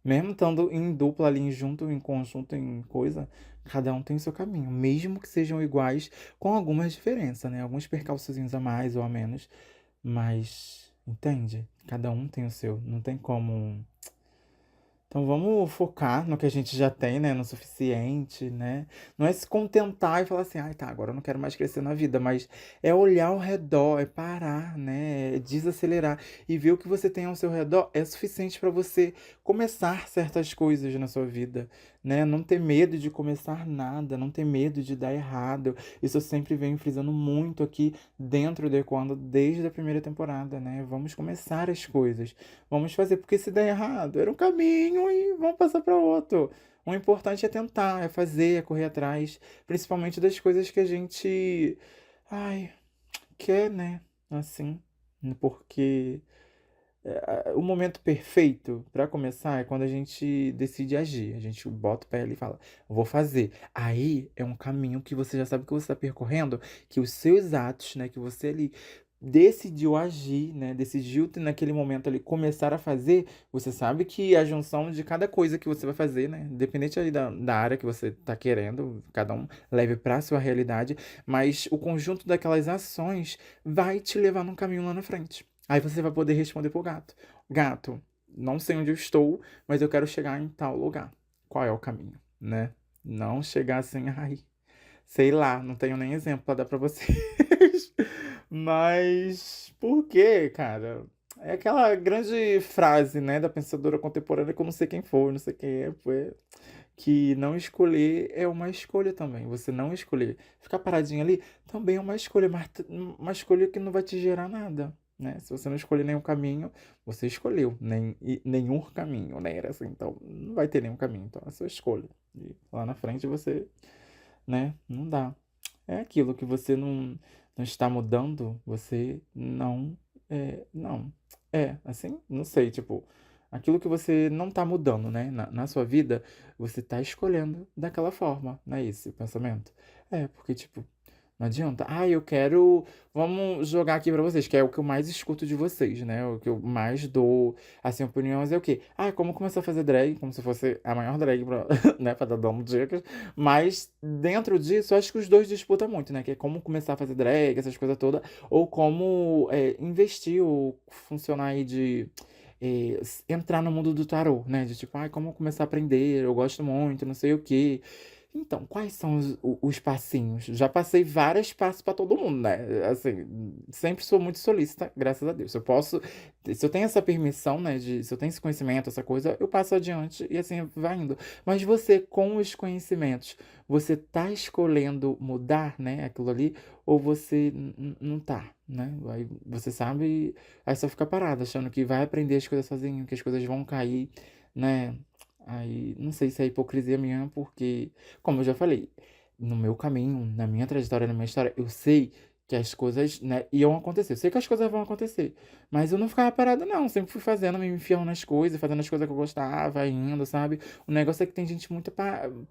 Mesmo estando em dupla ali, em junto, em conjunto, em coisa, cada um tem o seu caminho. Mesmo que sejam iguais, com algumas diferenças, né? Alguns percalçozinhos a mais ou a menos. Mas, entende? Cada um tem o seu. Não tem como. Então vamos focar no que a gente já tem, né? No suficiente, né? Não é se contentar e falar assim, ai tá, agora eu não quero mais crescer na vida, mas é olhar ao redor, é parar, né? É desacelerar e ver o que você tem ao seu redor é suficiente para você começar certas coisas na sua vida, né? Não ter medo de começar nada, não ter medo de dar errado. Isso eu sempre venho frisando muito aqui dentro do Ecoando desde a primeira temporada, né? Vamos começar as coisas. Vamos fazer, porque se der errado, era um caminho e vamos passar para outro. O importante é tentar, é fazer, é correr atrás, principalmente das coisas que a gente, ai, quer, né? Assim, porque o momento perfeito para começar é quando a gente decide agir. A gente bota o pé ali e fala, vou fazer. Aí é um caminho que você já sabe que você está percorrendo, que os seus atos, né, que você ali decidiu agir, né, decidiu naquele momento ali começar a fazer, você sabe que a junção de cada coisa que você vai fazer, né, independente ali da área que você está querendo, cada um leve para sua realidade, mas o conjunto daquelas ações vai te levar num caminho lá na frente. Aí você vai poder responder pro gato. Gato, não sei onde eu estou, mas eu quero chegar em tal lugar. Qual é o caminho, né? Não chegar assim, ai, sei lá, não tenho nem exemplo pra dar pra vocês. Mas por quê, cara? É aquela grande frase, né, da pensadora contemporânea que eu não sei quem foi, não sei quem é, foi, que não escolher é uma escolha também. Você não escolher, ficar paradinho ali também é uma escolha, mas uma escolha que não vai te gerar nada, né? Se você não escolher nenhum caminho, você escolheu nenhum caminho, né? Era assim, então não vai ter nenhum caminho, então é a sua escolha. E lá na frente você, né? Não dá. É aquilo que você não está mudando, você não. Não. É, assim, não sei, tipo. Aquilo que você não tá mudando, né, na sua vida, você tá escolhendo daquela forma, não é esse o pensamento? É, porque, tipo, não adianta. Ah, eu quero. Vamos jogar aqui pra vocês, que é o que eu mais escuto de vocês, né? O que eu mais dou, assim, opiniões é o quê? Ah, como começar a fazer drag, como se fosse a maior drag, pra, né? Pra dar dando dicas. Mas dentro disso, eu acho que os dois disputam muito, né? Que é como começar a fazer drag, essas coisas todas, ou como investir ou funcionar aí de. Entrar no mundo do tarô, né? De tipo, ah, como começar a aprender, eu gosto muito, não sei o quê. Então, quais são os passinhos? Já passei vários passos para todo mundo, né? Assim, sempre sou muito solícita, graças a Deus. Se eu tenho essa permissão, né, se eu tenho esse conhecimento, essa coisa, eu passo adiante e assim vai indo. Mas você, com os conhecimentos, você tá escolhendo mudar, né, aquilo ali, ou você não tá, né? Aí você sabe, aí só fica parado, achando que vai aprender as coisas sozinho, que as coisas vão cair, né? Aí, não sei se é hipocrisia minha, porque, como eu já falei, no meu caminho, na minha trajetória, na minha história, eu sei que as coisas, né, iam acontecer. Eu sei que as coisas vão acontecer. Mas eu não ficava parada, não. Sempre fui fazendo, me enfiando nas coisas, fazendo as coisas que eu gostava, indo, sabe? O negócio é que tem gente muito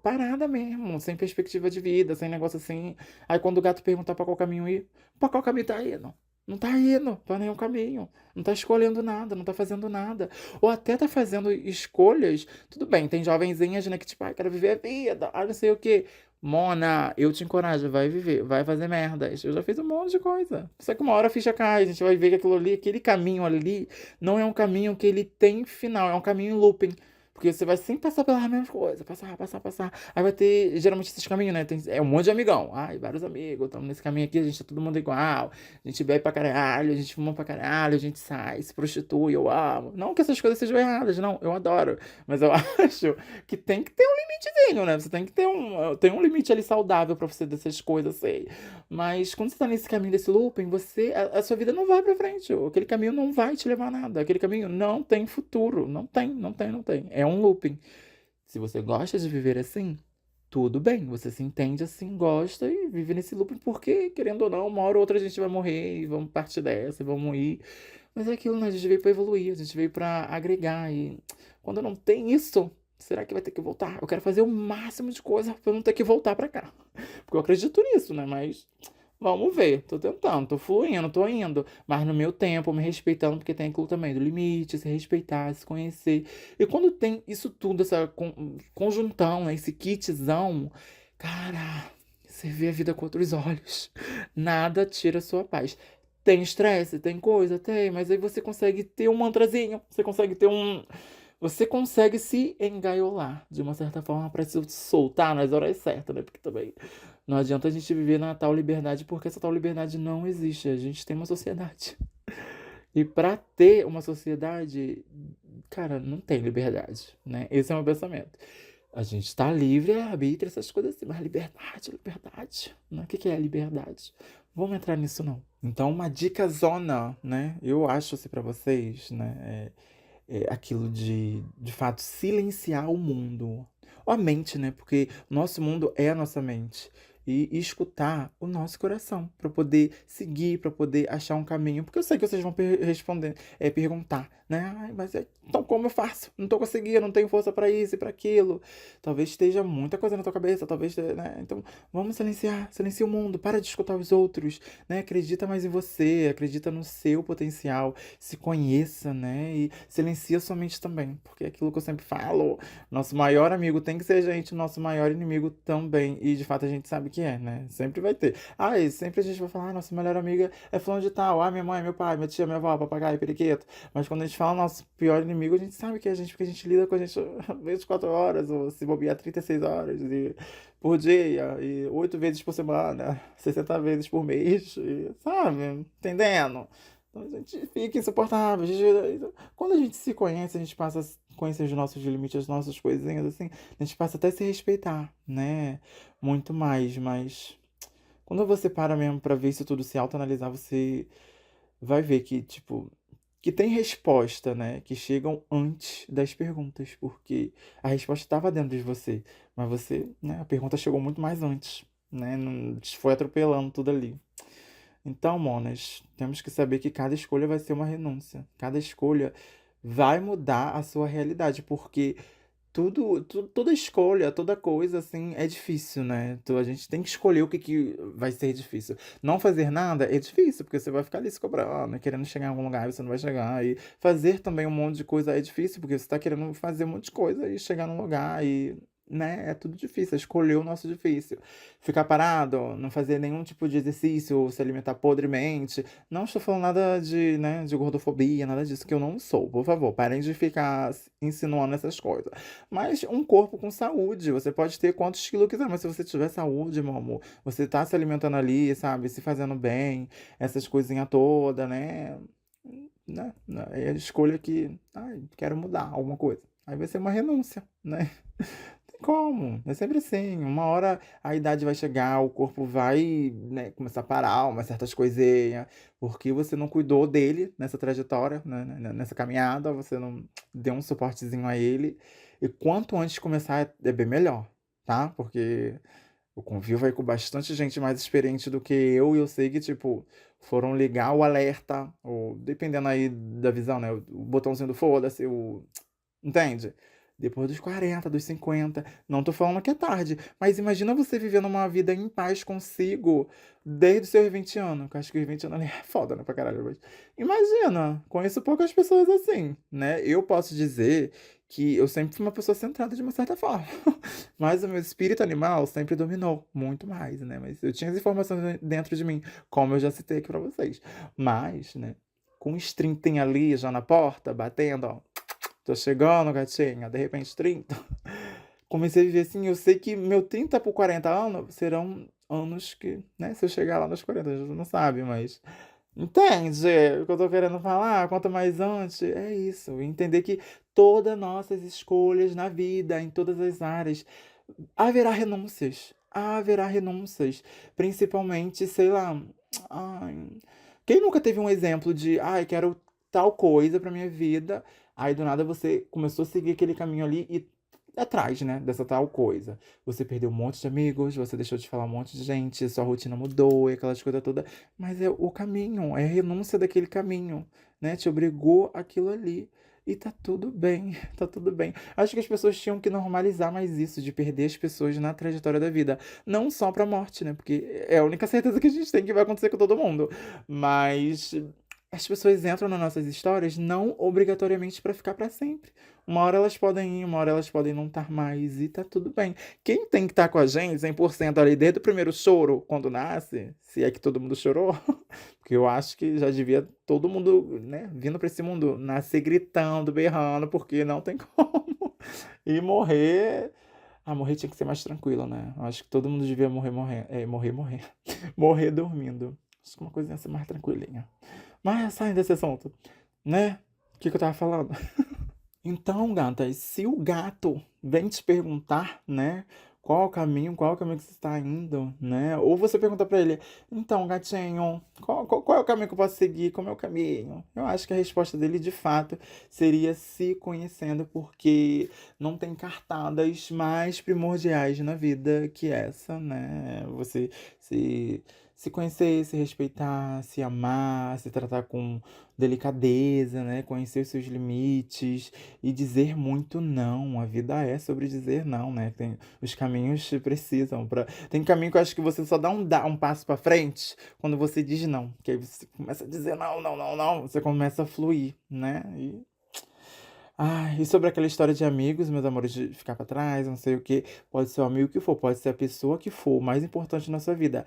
parada mesmo, sem perspectiva de vida, sem negócio assim. Aí quando o gato perguntar pra qual caminho ir, pra qual caminho tá indo? Não tá indo pra nenhum caminho. Não tá escolhendo nada, não tá fazendo nada. Ou até tá fazendo escolhas. Tudo bem, tem jovenzinhas, né, que tipo, ai, quero viver a vida, ai, não sei o quê. Mona, eu te encorajo, vai viver, vai fazer merdas. Eu já fiz um monte de coisa. Só que uma hora a ficha cai, a gente vai ver que aquilo ali, aquele caminho ali, não é um caminho que ele tem final, é um caminho em looping. Porque você vai sempre passar pelas mesmas coisas, passar, passar, passar. Aí vai ter, geralmente, esses caminhos, né? É um monte de amigão. Ai, vários amigos, estamos nesse caminho aqui, a gente tá todo mundo igual. A gente bebe pra caralho, a gente fuma pra caralho, a gente sai, se prostitui, eu amo. Não que essas coisas sejam erradas, não, eu adoro. Mas eu acho que tem que ter um limitezinho, né? Você tem que ter tem um limite ali saudável pra você dessas coisas, sei. Mas quando você tá nesse caminho desse looping, a sua vida não vai pra frente. Aquele caminho não vai te levar a nada. Aquele caminho não tem futuro. Não tem, não tem, não tem. É um looping. Se você gosta de viver assim, tudo bem, você se entende assim, gosta e vive nesse looping, porque, querendo ou não, uma hora ou outra a gente vai morrer e vamos partir dessa, e vamos ir. Mas é aquilo, né? A gente veio pra evoluir, a gente veio pra agregar. E quando não tem isso, será que vai ter que voltar? Eu quero fazer o máximo de coisa pra eu não ter que voltar pra cá. Porque eu acredito nisso, né? Mas vamos ver. Tô tentando, tô fluindo, tô indo. Mas no meu tempo, me respeitando, porque tem aquilo também do limite, se respeitar, se conhecer. E quando tem isso tudo, essa conjuntão, né? Esse kitzão, cara, você vê a vida com outros olhos. Nada tira a sua paz. Tem estresse, tem coisa, tem, mas aí você consegue ter um mantrazinho, você consegue ter um. Você consegue se engaiolar de uma certa forma para se soltar nas horas certas, né? Porque também não adianta a gente viver na tal liberdade, porque essa tal liberdade não existe. A gente tem uma sociedade. E para ter uma sociedade, cara, não tem liberdade, né? Esse é o meu pensamento. A gente tá livre, é arbítrio, essas coisas assim, mas liberdade, liberdade, né? O que que é liberdade? Vamos entrar nisso não. Então, uma dica zona, né? Eu acho assim pra vocês, né? É aquilo de fato, silenciar o mundo. Ou a mente, né? Porque o nosso mundo é a nossa mente. E escutar o nosso coração, para poder seguir, para poder achar um caminho. Porque eu sei que vocês vão responder, perguntar, né? Ai, mas então como eu faço? Não tô conseguindo, não tenho força para isso e para aquilo. Talvez esteja muita coisa na tua cabeça, talvez, né? Então, vamos silenciar, silencia o mundo, para de escutar os outros, né? Acredita mais em você, acredita no seu potencial, se conheça, né? E silencia sua mente também, porque é aquilo que eu sempre falo, nosso maior amigo tem que ser a gente, nosso maior inimigo também. E de fato a gente sabe que é, né? Sempre vai ter. Ah, e sempre a gente vai falar, ah, nossa melhor amiga é fulano de tal, ah, minha mãe, meu pai, minha tia, minha avó, papagaio, periquito. Mas quando a gente fala nosso pior inimigo, a gente sabe que é a gente, porque a gente lida com a gente 24 horas, ou se bobear 36 horas por dia, e 8 vezes por semana, 60 vezes por mês, e, sabe? Entendendo? Então a gente fica insuportável. Quando a gente se conhece, a gente passa a conhecer os nossos limites, as nossas coisinhas, assim, a gente passa até a se respeitar, né? Muito mais, mas quando você para mesmo pra ver isso tudo, se autoanalisar, você vai ver que, tipo, que tem resposta, né? Que chegam antes das perguntas, porque a resposta estava dentro de você, mas você, né? A pergunta chegou muito mais antes, né? Não foi atropelando tudo ali. Então, monas, temos que saber que cada escolha vai ser uma renúncia. Cada escolha vai mudar a sua realidade, porque toda escolha, toda coisa, assim, é difícil, né? Então a gente tem que escolher o que, que vai ser difícil. Não fazer nada é difícil, porque você vai ficar ali se cobrando, querendo chegar em algum lugar e você não vai chegar. E fazer também um monte de coisa é difícil, porque você tá querendo fazer um monte de coisa e chegar num lugar e. Né? É tudo difícil, é escolher o nosso difícil. Ficar parado, não fazer nenhum tipo de exercício, ou se alimentar podremente. Não estou falando nada de, né, de gordofobia, nada disso, que eu não sou. Por favor, parem de ficar insinuando essas coisas. Mas um corpo com saúde, você pode ter quantos quilos quiser, mas se você tiver saúde, meu amor, você tá se alimentando ali, sabe, se fazendo bem, essas coisinhas todas, né? É a escolha que, ai, quero mudar alguma coisa. Aí vai ser uma renúncia, né? Tem como? É sempre assim. Uma hora a idade vai chegar, o corpo vai, né, começar a parar umas certas coisinhas, porque você não cuidou dele nessa trajetória, né, nessa caminhada, você não deu um suportezinho a ele. E quanto antes começar é bem melhor, tá? Porque eu convivo aí com bastante gente mais experiente do que eu, e eu sei que, tipo, foram ligar o alerta, ou dependendo aí da visão, né? O botãozinho do foda-se, entende? Depois dos 40, dos 50. Não tô falando que é tarde, mas imagina você vivendo uma vida em paz consigo desde os seus 20 anos. Que eu acho que os 20 anos ali é foda, né, pra caralho. Mas imagina, conheço poucas pessoas assim, né? Eu posso dizer que eu sempre fui uma pessoa centrada de uma certa forma. Mas o meu espírito animal sempre dominou muito mais, né? Mas eu tinha as informações dentro de mim, como eu já citei aqui pra vocês. Mas, né, com os 30 ali já na porta, batendo, ó. Tô chegando, gatinha, de repente 30. Comecei a viver assim, eu sei que meu 30 por 40 anos serão anos que, né, se eu chegar lá nos 40, a gente não sabe, mas entende o que eu tô querendo falar? Quanto mais antes, é isso. Entender que todas nossas escolhas na vida, em todas as áreas, haverá renúncias. Haverá renúncias. Principalmente, sei lá. Ai, quem nunca teve um exemplo de, ai, quero tal coisa pra minha vida, aí do nada você começou a seguir aquele caminho ali e atrás, né, dessa tal coisa. Você perdeu um monte de amigos, você deixou de falar um monte de gente, sua rotina mudou e aquelas coisas todas. Mas é o caminho, é a renúncia daquele caminho, né? Te obrigou aquilo ali. E tá tudo bem, tá tudo bem. Acho que as pessoas tinham que normalizar mais isso, de perder as pessoas na trajetória da vida. Não só pra morte, né? Porque é a única certeza que a gente tem que vai acontecer com todo mundo. Mas as pessoas entram nas nossas histórias não obrigatoriamente pra ficar pra sempre. Uma hora elas podem ir, uma hora elas podem não estar mais, e tá tudo bem. Quem tem que estar com a gente 100% ali desde o primeiro choro, quando nasce, se é que todo mundo chorou, porque eu acho que já devia todo mundo, né, vindo pra esse mundo, nascer gritando, berrando, porque não tem como. E morrer. Ah, morrer tinha que ser mais tranquilo, né? Eu acho que todo mundo devia morrer. Morrer dormindo. Acho que uma coisinha assim mais tranquilinha. Mas saindo desse assunto, né? O que eu tava falando? Então, gata, se o gato vem te perguntar, né, qual é o caminho que você está indo, né? Ou você pergunta pra ele, então, gatinho, qual é o caminho que eu posso seguir? Como é o caminho? Eu acho que a resposta dele, de fato, seria se conhecendo, porque não tem cartadas mais primordiais na vida que essa, né? Você se, se conhecer, se respeitar, se amar, se tratar com delicadeza, né? Conhecer os seus limites e dizer muito não. A vida é sobre dizer não, né? Tem, os caminhos precisam para. Tem caminho que eu acho que você só dá um passo para frente quando você diz não. Que aí você começa a dizer não, não, não, não. Você começa a fluir, né? E sobre aquela história de amigos, meus amores, de ficar pra trás, não sei o que. Pode ser o amigo que for, pode ser a pessoa que for, o mais importante na sua vida.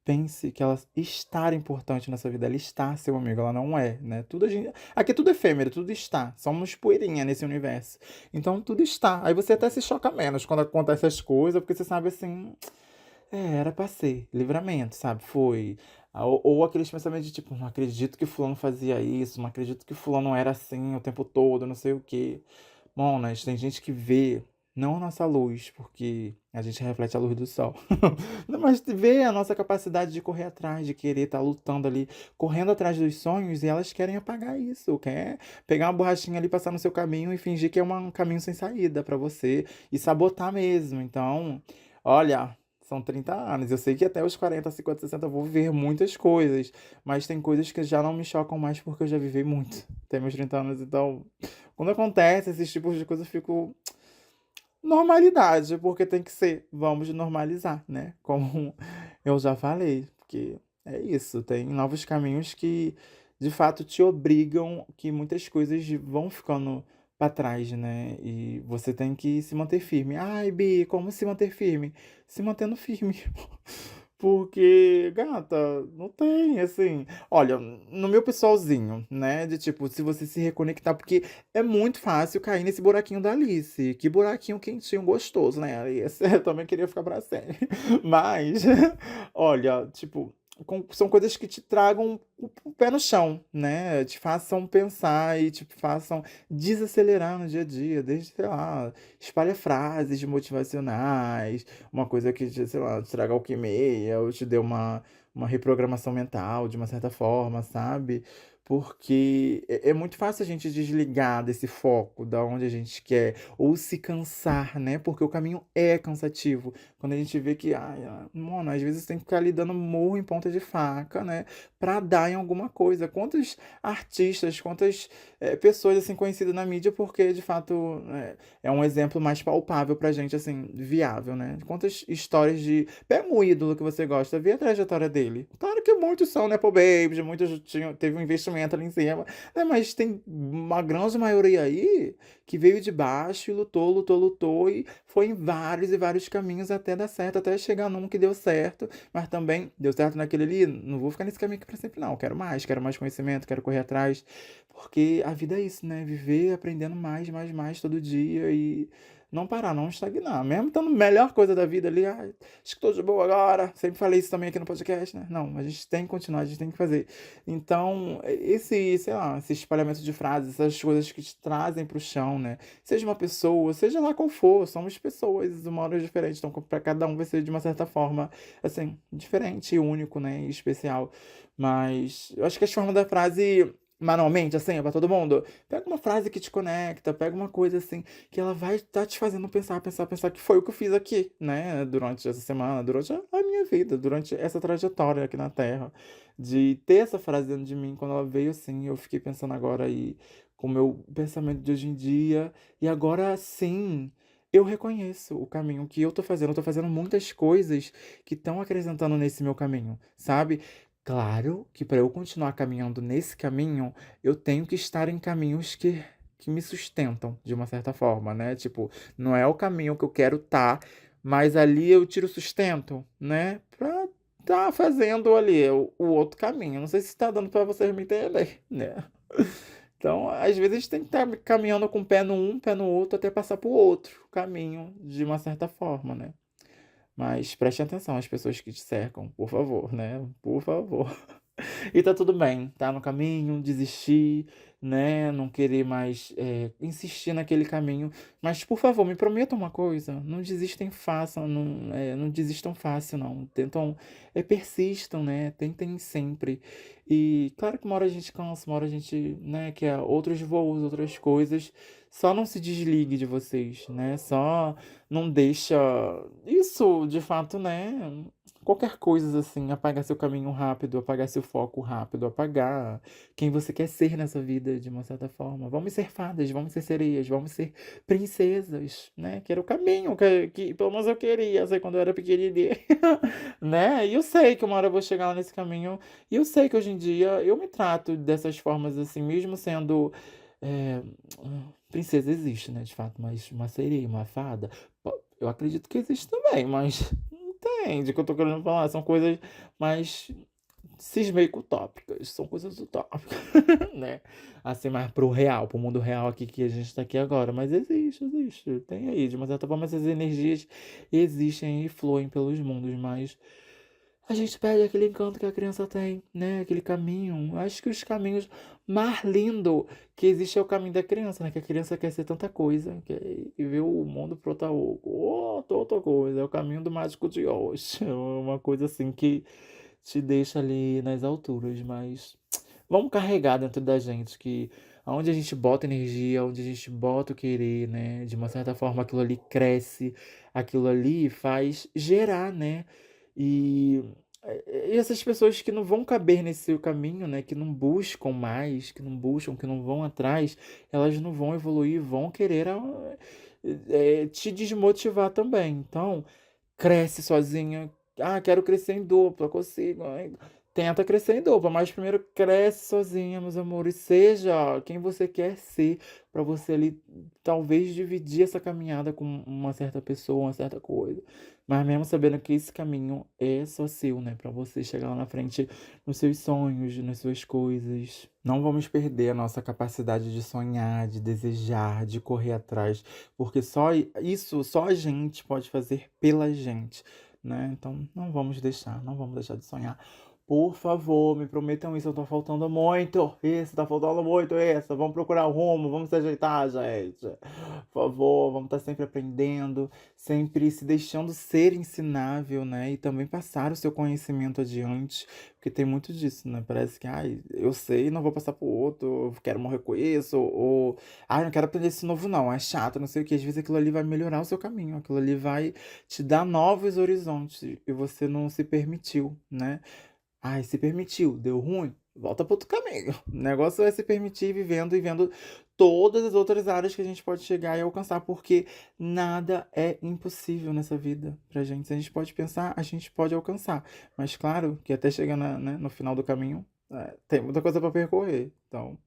Pense que ela estar importante na sua vida, ela está, seu amigo, ela não é, né? Tudo a gente, aqui tudo é efêmero, tudo está. Somos poeirinha nesse universo. Então tudo está. Aí você até se choca menos quando acontecem essas coisas, porque você sabe assim, era pra ser, livramento, sabe? Foi. Ou aqueles pensamentos de tipo, não acredito que fulano fazia isso, não acredito que fulano era assim o tempo todo, não sei o quê. Monas, tem gente que vê não a nossa luz, porque a gente reflete a luz do sol. Não, mas vê a nossa capacidade de correr atrás, de querer estar lutando ali, correndo atrás dos sonhos, e elas querem apagar isso, quer pegar uma borrachinha ali, passar no seu caminho e fingir que é um caminho sem saída pra você e sabotar mesmo. Então, olha, são 30 anos. Eu sei que até os 40, 50, 60 eu vou viver muitas coisas, mas tem coisas que já não me chocam mais porque eu já vivi muito. Tem meus 30 anos, então, quando acontece esses tipos de coisas, eu fico normalidade, porque tem que ser. Vamos normalizar, né? Como eu já falei, porque é isso, tem novos caminhos que de fato te obrigam que muitas coisas vão ficando para trás, né? E você tem que se manter firme. Ai, Bi, como se manter firme? Se mantendo firme. Porque, gata, não tem, assim. Olha, no meu pessoalzinho, né? De tipo, se você se reconectar, porque é muito fácil cair nesse buraquinho da Alice. Que buraquinho quentinho, gostoso, né, Alice? Eu também queria ficar pra sempre. Mas, olha, tipo, são coisas que te tragam o pé no chão, né? Te façam pensar e te façam desacelerar no dia a dia. Desde, sei lá, espalha frases motivacionais, uma coisa que, sei lá, te traga alquimia, ou te dê uma reprogramação mental, de uma certa forma, sabe? Porque é muito fácil a gente desligar desse foco, da onde a gente quer, ou se cansar, né? Porque o caminho é cansativo. Quando a gente vê que, ai, mano, às vezes tem que ficar ali dando murro em ponta de faca, né? Pra dar em alguma coisa. Quantos artistas, quantas pessoas, assim, conhecidas na mídia, porque, de fato, é um exemplo mais palpável pra gente, assim, viável, né? Quantas histórias de... Pega um ídolo que você gosta, vê a trajetória dele. Claro que muitos são Nepo Babies, muitos teve um investimento ali em cima, né? Mas tem uma grande maioria aí que veio de baixo e lutou, lutou, lutou e foi em vários e vários caminhos até dar certo, até chegar num que deu certo, mas também deu certo naquele ali, não vou ficar nesse caminho aqui pra sempre não, quero mais conhecimento, quero correr atrás, porque a vida é isso, né? Viver aprendendo mais, mais, mais todo dia e não parar, não estagnar. Mesmo estando melhor coisa da vida ali, ah, acho que tô de boa agora. Sempre falei isso também aqui no podcast, né? Não, a gente tem que continuar, a gente tem que fazer. Então, esse, sei lá, esse espalhamento de frases, essas coisas que te trazem pro chão, né? Seja uma pessoa, seja lá qual for, somos pessoas humanas diferentes, então para cada um vai ser de uma certa forma, assim, diferente, único, né? E especial. Mas eu acho que as formas da frase manualmente, assim, é pra todo mundo. Pega uma frase que te conecta, pega uma coisa assim, que ela vai estar te fazendo pensar, pensar, pensar, que foi o que eu fiz aqui, né? Durante essa semana, durante a minha vida, durante essa trajetória aqui na Terra. De ter essa frase dentro de mim, quando ela veio assim, eu fiquei pensando agora aí, com o meu pensamento de hoje em dia, e agora sim. Eu reconheço o caminho que eu tô fazendo muitas coisas que estão acrescentando nesse meu caminho, sabe? Claro que para eu continuar caminhando nesse caminho, eu tenho que estar em caminhos que me sustentam de uma certa forma, né? Tipo, não é o caminho que eu quero estar, mas ali eu tiro sustento, né? Pra tá fazendo ali o outro caminho. Não sei se está dando para vocês me entender, né? Então, às vezes a gente tem que estar caminhando com o pé no um, pé no outro, até passar pro outro caminho, de uma certa forma, né? Mas preste atenção às pessoas que te cercam, por favor, né? Por favor. E tá tudo bem, tá no caminho, desistir, né? Não querer mais insistir naquele caminho. Mas, por favor, me prometam uma coisa: não desistem fácil, não desistam fácil, não. Tentam, persistam, né? Tentem sempre. E claro que uma hora a gente cansa, uma hora a gente, né, quer outros voos, outras coisas. Só não se desligue de vocês, né? Só não deixa isso, de fato, né? Qualquer coisa assim, apagar seu caminho rápido, apagar seu foco rápido, apagar quem você quer ser nessa vida de uma certa forma. Vamos ser fadas, vamos ser sereias, vamos ser princesas, né? Que era o caminho que pelo menos eu queria, sei quando eu era pequenininha, né? E eu sei que uma hora eu vou chegar lá nesse caminho, e eu sei que hoje em dia eu me trato dessas formas assim, mesmo sendo é, princesa existe, né? De fato, mas uma sereia, uma fada, eu acredito que existe também, mas entende o que eu tô querendo falar? São coisas mais cismeico utópicas, são coisas utópicas, né? Assim, mais pro real, pro mundo real aqui que a gente tá aqui agora. Mas existe, existe. Tem aí, de uma certa forma, essas energias existem e fluem pelos mundos, mas a gente perde aquele encanto que a criança tem, né? Aquele caminho. Acho que os caminhos mais lindos que existe é o caminho da criança, né? Que a criança quer ser tanta coisa, quer e ver o mundo por outra coisa. É o caminho do mágico de Oz. É uma coisa assim que te deixa ali nas alturas, mas vamos carregar dentro da gente que Aonde a gente bota energia, onde a gente bota o querer, né? De uma certa forma aquilo ali cresce, aquilo ali faz gerar, né? E, e essas pessoas que não vão caber nesse seu caminho, né? Que não buscam mais, que não buscam, que não vão atrás, elas não vão evoluir, vão querer te desmotivar também. Então, cresce sozinha. Ah, quero crescer em dupla, consigo. Ai, tenta crescer em dupla, mas primeiro cresce sozinha, meus amores. Seja quem você quer ser, para você ali talvez dividir essa caminhada com uma certa pessoa, uma certa coisa. Mas mesmo sabendo que esse caminho é só seu, né? Para você chegar lá na frente nos seus sonhos, nas suas coisas. Não vamos perder a nossa capacidade de sonhar, de desejar, de correr atrás, porque só a gente pode fazer pela gente, né? Então não vamos deixar de sonhar. Por favor, me prometam isso, eu tô faltando muito. Isso, tá faltando muito isso. Vamos procurar o rumo, vamos se ajeitar, gente. Por favor, vamos estar sempre aprendendo, sempre se deixando ser ensinável, né? E também passar o seu conhecimento adiante, porque tem muito disso, né? Parece que, ai, eu sei, não vou passar pro outro, eu quero morrer com isso, ou, ai, não quero aprender isso novo, não, é chato, não sei o que. Às vezes aquilo ali vai melhorar o seu caminho, aquilo ali vai te dar novos horizontes e você não se permitiu, né? Ai, se permitiu, deu ruim, volta para outro caminho. O negócio é se permitir ir vivendo e vendo todas as outras áreas que a gente pode chegar e alcançar, porque nada é impossível nessa vida pra gente. Se a gente pode pensar, a gente pode alcançar. Mas claro que até chegar né, no final do caminho, tem muita coisa para percorrer. Então,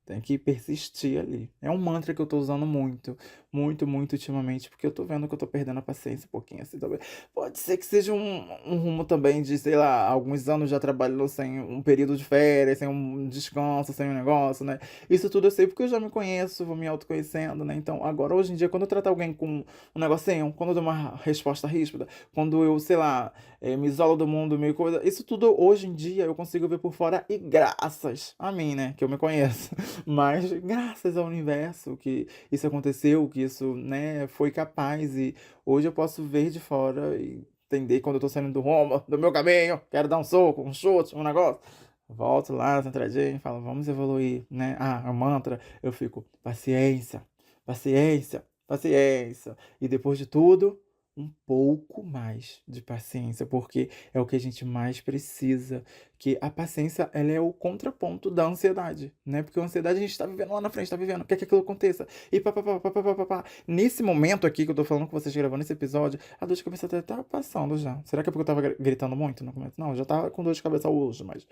tem que persistir ali. É um mantra que eu tô usando muito, muito, muito ultimamente, porque eu tô vendo que eu tô perdendo a paciência um pouquinho assim também. Pode ser que seja um rumo também de, sei lá, alguns anos já trabalhando sem um período de férias, sem um descanso, sem um negócio, né? Isso tudo eu sei porque eu já me conheço, vou me autoconhecendo, né? Então, agora, hoje em dia, quando eu trato alguém com um negocinho, quando eu dou uma resposta ríspida, quando eu, sei lá, me isolo do mundo, meio coisa, isso tudo hoje em dia eu consigo ver por fora e graças a mim, né? Que eu me conheço. Mas graças ao universo que isso aconteceu, que isso, né, foi capaz e hoje eu posso ver de fora e entender quando eu tô saindo do rumo, do meu caminho, quero dar um soco, um chute, um negócio. Volto lá, centradinho, e falo, vamos evoluir, né? Ah, o mantra, eu fico, paciência, paciência, paciência. E depois de tudo, um pouco mais de paciência, porque é o que a gente mais precisa. Que a paciência, ela é o contraponto da ansiedade, né? Porque a ansiedade a gente tá vivendo lá na frente, tá vivendo, quer que aquilo aconteça. E pá, pá, pá, pá, pá, pá, pá, pá. Nesse momento aqui que eu tô falando com vocês gravando esse episódio, a dor de cabeça até tá passando já. Será que é porque eu tava gritando muito no começo? Não, eu já tava com dor de cabeça hoje, mas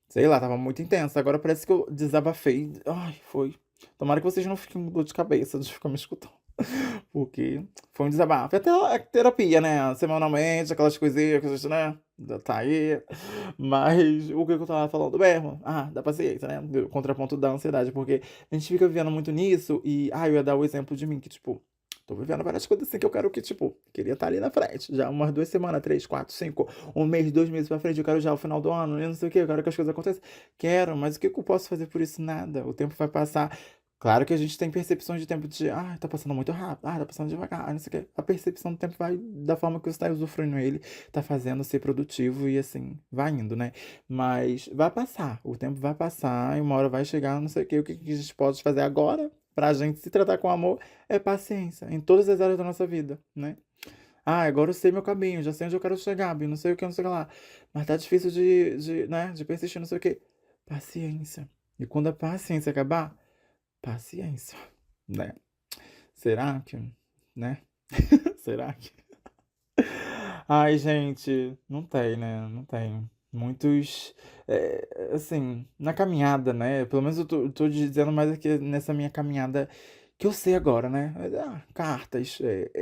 sei lá, tava muito intenso. Agora parece que eu desabafei. Ai, foi. Tomara que vocês não fiquem com dor de cabeça de ficar me escutando. Porque foi um desabafo. É até a terapia, né? Semanalmente, aquelas coisinhas que a gente, né? Tá aí. Mas o que eu tava falando mesmo? Ah, da paciência, né? Do contraponto da ansiedade. Porque a gente fica vivendo muito nisso. E, eu ia dar o exemplo de mim, que, tipo, tô vivendo várias coisas assim que eu quero que, tipo, queria estar ali na frente. Já umas 2 semanas, 3, 4, 5, um mês, 2 meses pra frente. Eu quero já o final do ano, eu não sei o que, eu quero que as coisas aconteçam. Quero, mas o que eu posso fazer por isso? Nada. O tempo vai passar. Claro que a gente tem percepções de tempo de, tá passando muito rápido, tá passando devagar, não sei o quê. A percepção do tempo vai da forma que você tá usufruindo ele, tá fazendo ser produtivo e assim, vai indo, né? Mas vai passar, o tempo vai passar e uma hora vai chegar, não sei o quê. O que que a gente pode fazer agora pra gente se tratar com amor é paciência, em todas as áreas da nossa vida, né? Ah, agora eu sei meu caminho, já sei onde eu quero chegar, Bi, não sei o que, não sei o que lá. Mas tá difícil né, de persistir, não sei o quê. Paciência. E quando a paciência acabar, paciência, né? Será que, né? Será que? Ai, gente, não tem, né? Não tem. Muitos, assim, na caminhada, né? Pelo menos eu tô dizendo mais aqui nessa minha caminhada que eu sei agora, né? Cartas,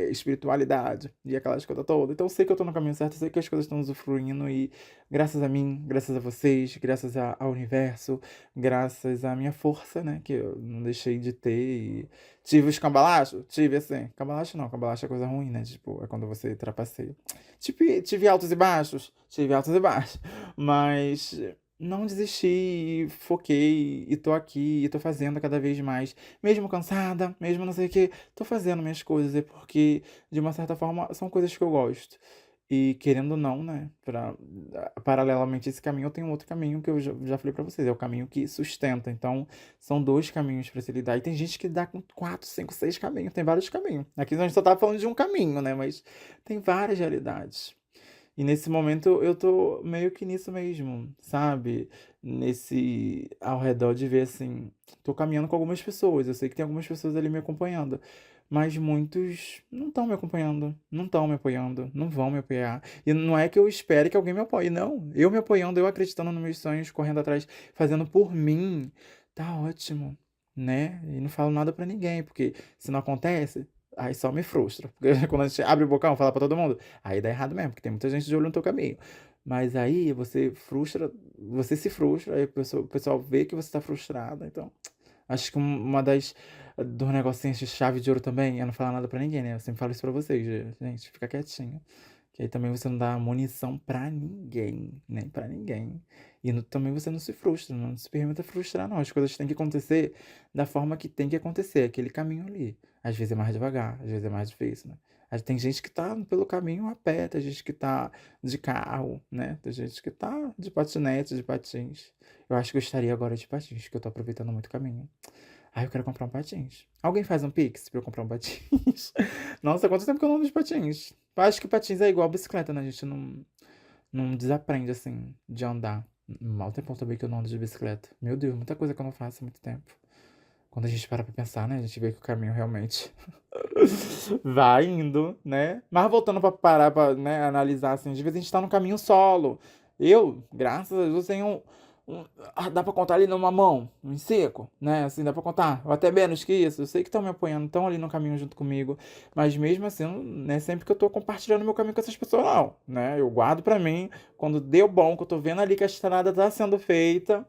espiritualidade e aquelas coisas todas. Então eu sei que eu tô no caminho certo, eu sei que as coisas estão usufruindo e graças a mim, graças a vocês, graças ao universo, graças à minha força, né? Que eu não deixei de ter e tive os cambalachos? Tive, assim. Cambalacho não, cambalacho é coisa ruim, né? Tipo, é quando você trapaceia. Tive altos e baixos, tive altos e baixos. Mas não desisti, foquei e tô aqui e tô fazendo cada vez mais. Mesmo cansada, mesmo não sei o que, tô fazendo minhas coisas, é porque, de uma certa forma, são coisas que eu gosto. E querendo ou não, né, paralelamente a esse caminho, eu tenho outro caminho que eu já falei pra vocês, é o caminho que sustenta. Então, são dois caminhos pra se lidar. E tem gente que dá com 4, 5, 6 caminhos, tem vários caminhos. Aqui a gente só tá falando de um caminho, né, mas tem várias realidades. E nesse momento eu tô meio que nisso mesmo, sabe? Nesse ao redor de ver assim, tô caminhando com algumas pessoas, eu sei que tem algumas pessoas ali me acompanhando, mas muitos não estão me acompanhando, não estão me apoiando, não vão me apoiar. E não é que eu espere que alguém me apoie, não. Eu me apoiando, eu acreditando nos meus sonhos, correndo atrás, fazendo por mim, tá ótimo, né? E não falo nada pra ninguém, porque se não acontece, aí só me frustra. Porque quando a gente abre o bocão, fala pra todo mundo, aí dá errado mesmo, porque tem muita gente de olho no teu caminho. Mas aí você frustra, você se frustra, aí o pessoal vê que você tá frustrada. Então, acho que uma dos negocinhos de chave de ouro também é não falar nada pra ninguém, né? Eu sempre falo isso pra vocês, gente, fica quietinho. Que aí também você não dá munição pra ninguém, nem pra ninguém. E também você não se frustra, não se permita frustrar, não. As coisas têm que acontecer da forma que tem que acontecer, aquele caminho ali. Às vezes é mais devagar, às vezes é mais difícil, né? Tem gente que tá pelo caminho a pé, tem gente que tá de carro, né? Tem gente que tá de patinete, de patins. Eu acho que eu estaria agora de patins, que eu tô aproveitando muito o caminho. Eu quero comprar um patins. Alguém faz um pix pra eu comprar um patins? Nossa, quanto tempo que eu não ando de patins? Eu acho que patins é igual bicicleta, né? A gente não desaprende, assim, de andar. Mal tempo também que eu não ando de bicicleta. Meu Deus, muita coisa que eu não faço há muito tempo. Quando a gente para pra pensar, né? A gente vê que o caminho realmente vai indo, né? Mas voltando pra parar pra, né, analisar, assim, de vez a gente tá no caminho solo. Eu, graças a Deus, tenho dá pra contar ali numa mão, em seco, né? Assim, dá pra contar. Ou até menos que isso. Eu sei que estão me apoiando, estão ali no caminho junto comigo. Mas mesmo assim, não é sempre que eu tô compartilhando meu caminho com essas pessoas, não, né? Eu guardo pra mim. Quando deu bom, que eu tô vendo ali que a estrada tá sendo feita,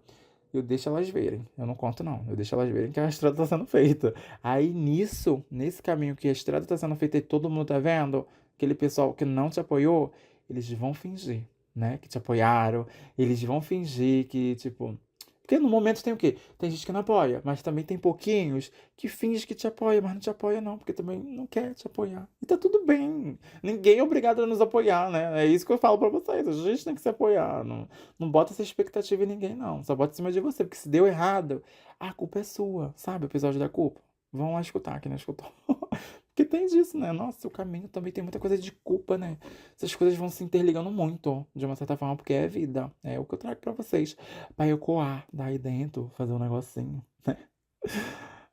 eu deixo elas verem. Eu não conto, não. Eu deixo elas verem que a estrada tá sendo feita. Aí nisso, nesse caminho que a estrada tá sendo feita e todo mundo tá vendo, aquele pessoal que não te apoiou, eles vão fingir, né? Que te apoiaram. Eles vão fingir que, tipo. Porque no momento tem o quê? Tem gente que não apoia, mas também tem pouquinhos que finge que te apoia, mas não te apoia, não, porque também não quer te apoiar. E tá tudo bem. Ninguém é obrigado a nos apoiar, né? É isso que eu falo pra vocês. A gente tem que se apoiar. Não bota essa expectativa em ninguém, não. Só bota em cima de você. Porque se deu errado, a culpa é sua. Sabe o episódio da culpa? Vão lá escutar, quem não escutou. Porque tem disso, né? Nossa, o caminho também tem muita coisa de culpa, né? Essas coisas vão se interligando muito, de uma certa forma, porque é vida. É o que eu trago pra vocês. Pra ecoar daí dentro, fazer um negocinho, né?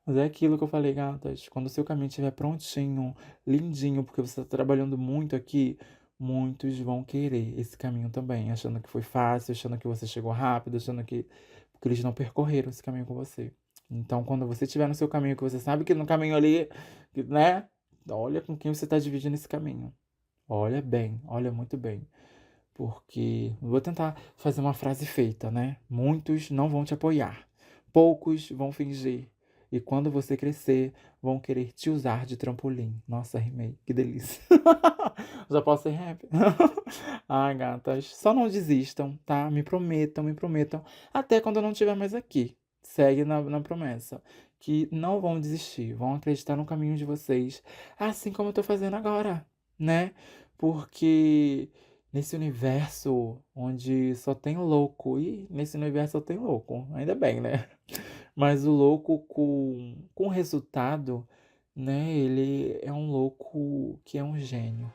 Mas é aquilo que eu falei, gatas. Quando o seu caminho estiver prontinho, lindinho, porque você está trabalhando muito aqui, muitos vão querer esse caminho também, achando que foi fácil, achando que você chegou rápido, achando que. Porque eles não percorreram esse caminho com você. Então, quando você estiver no seu caminho, que você sabe que no caminho ali, né? Olha com quem você está dividindo esse caminho. Olha bem, olha muito bem. Porque vou tentar fazer uma frase feita, né? Muitos não vão te apoiar, poucos vão fingir. E quando você crescer, vão querer te usar de trampolim. Nossa, rimei, que delícia. Já posso ser rap? Ai, gatas, só não desistam, tá? Me prometam, me prometam. Até quando eu não estiver mais aqui. Segue na promessa. Que não vão desistir, vão acreditar no caminho de vocês. Assim como eu tô fazendo agora, né? Porque nesse universo onde só tem louco, e nesse universo só tem louco, ainda bem, né? Mas o louco com resultado, né? Ele é um louco que é um gênio.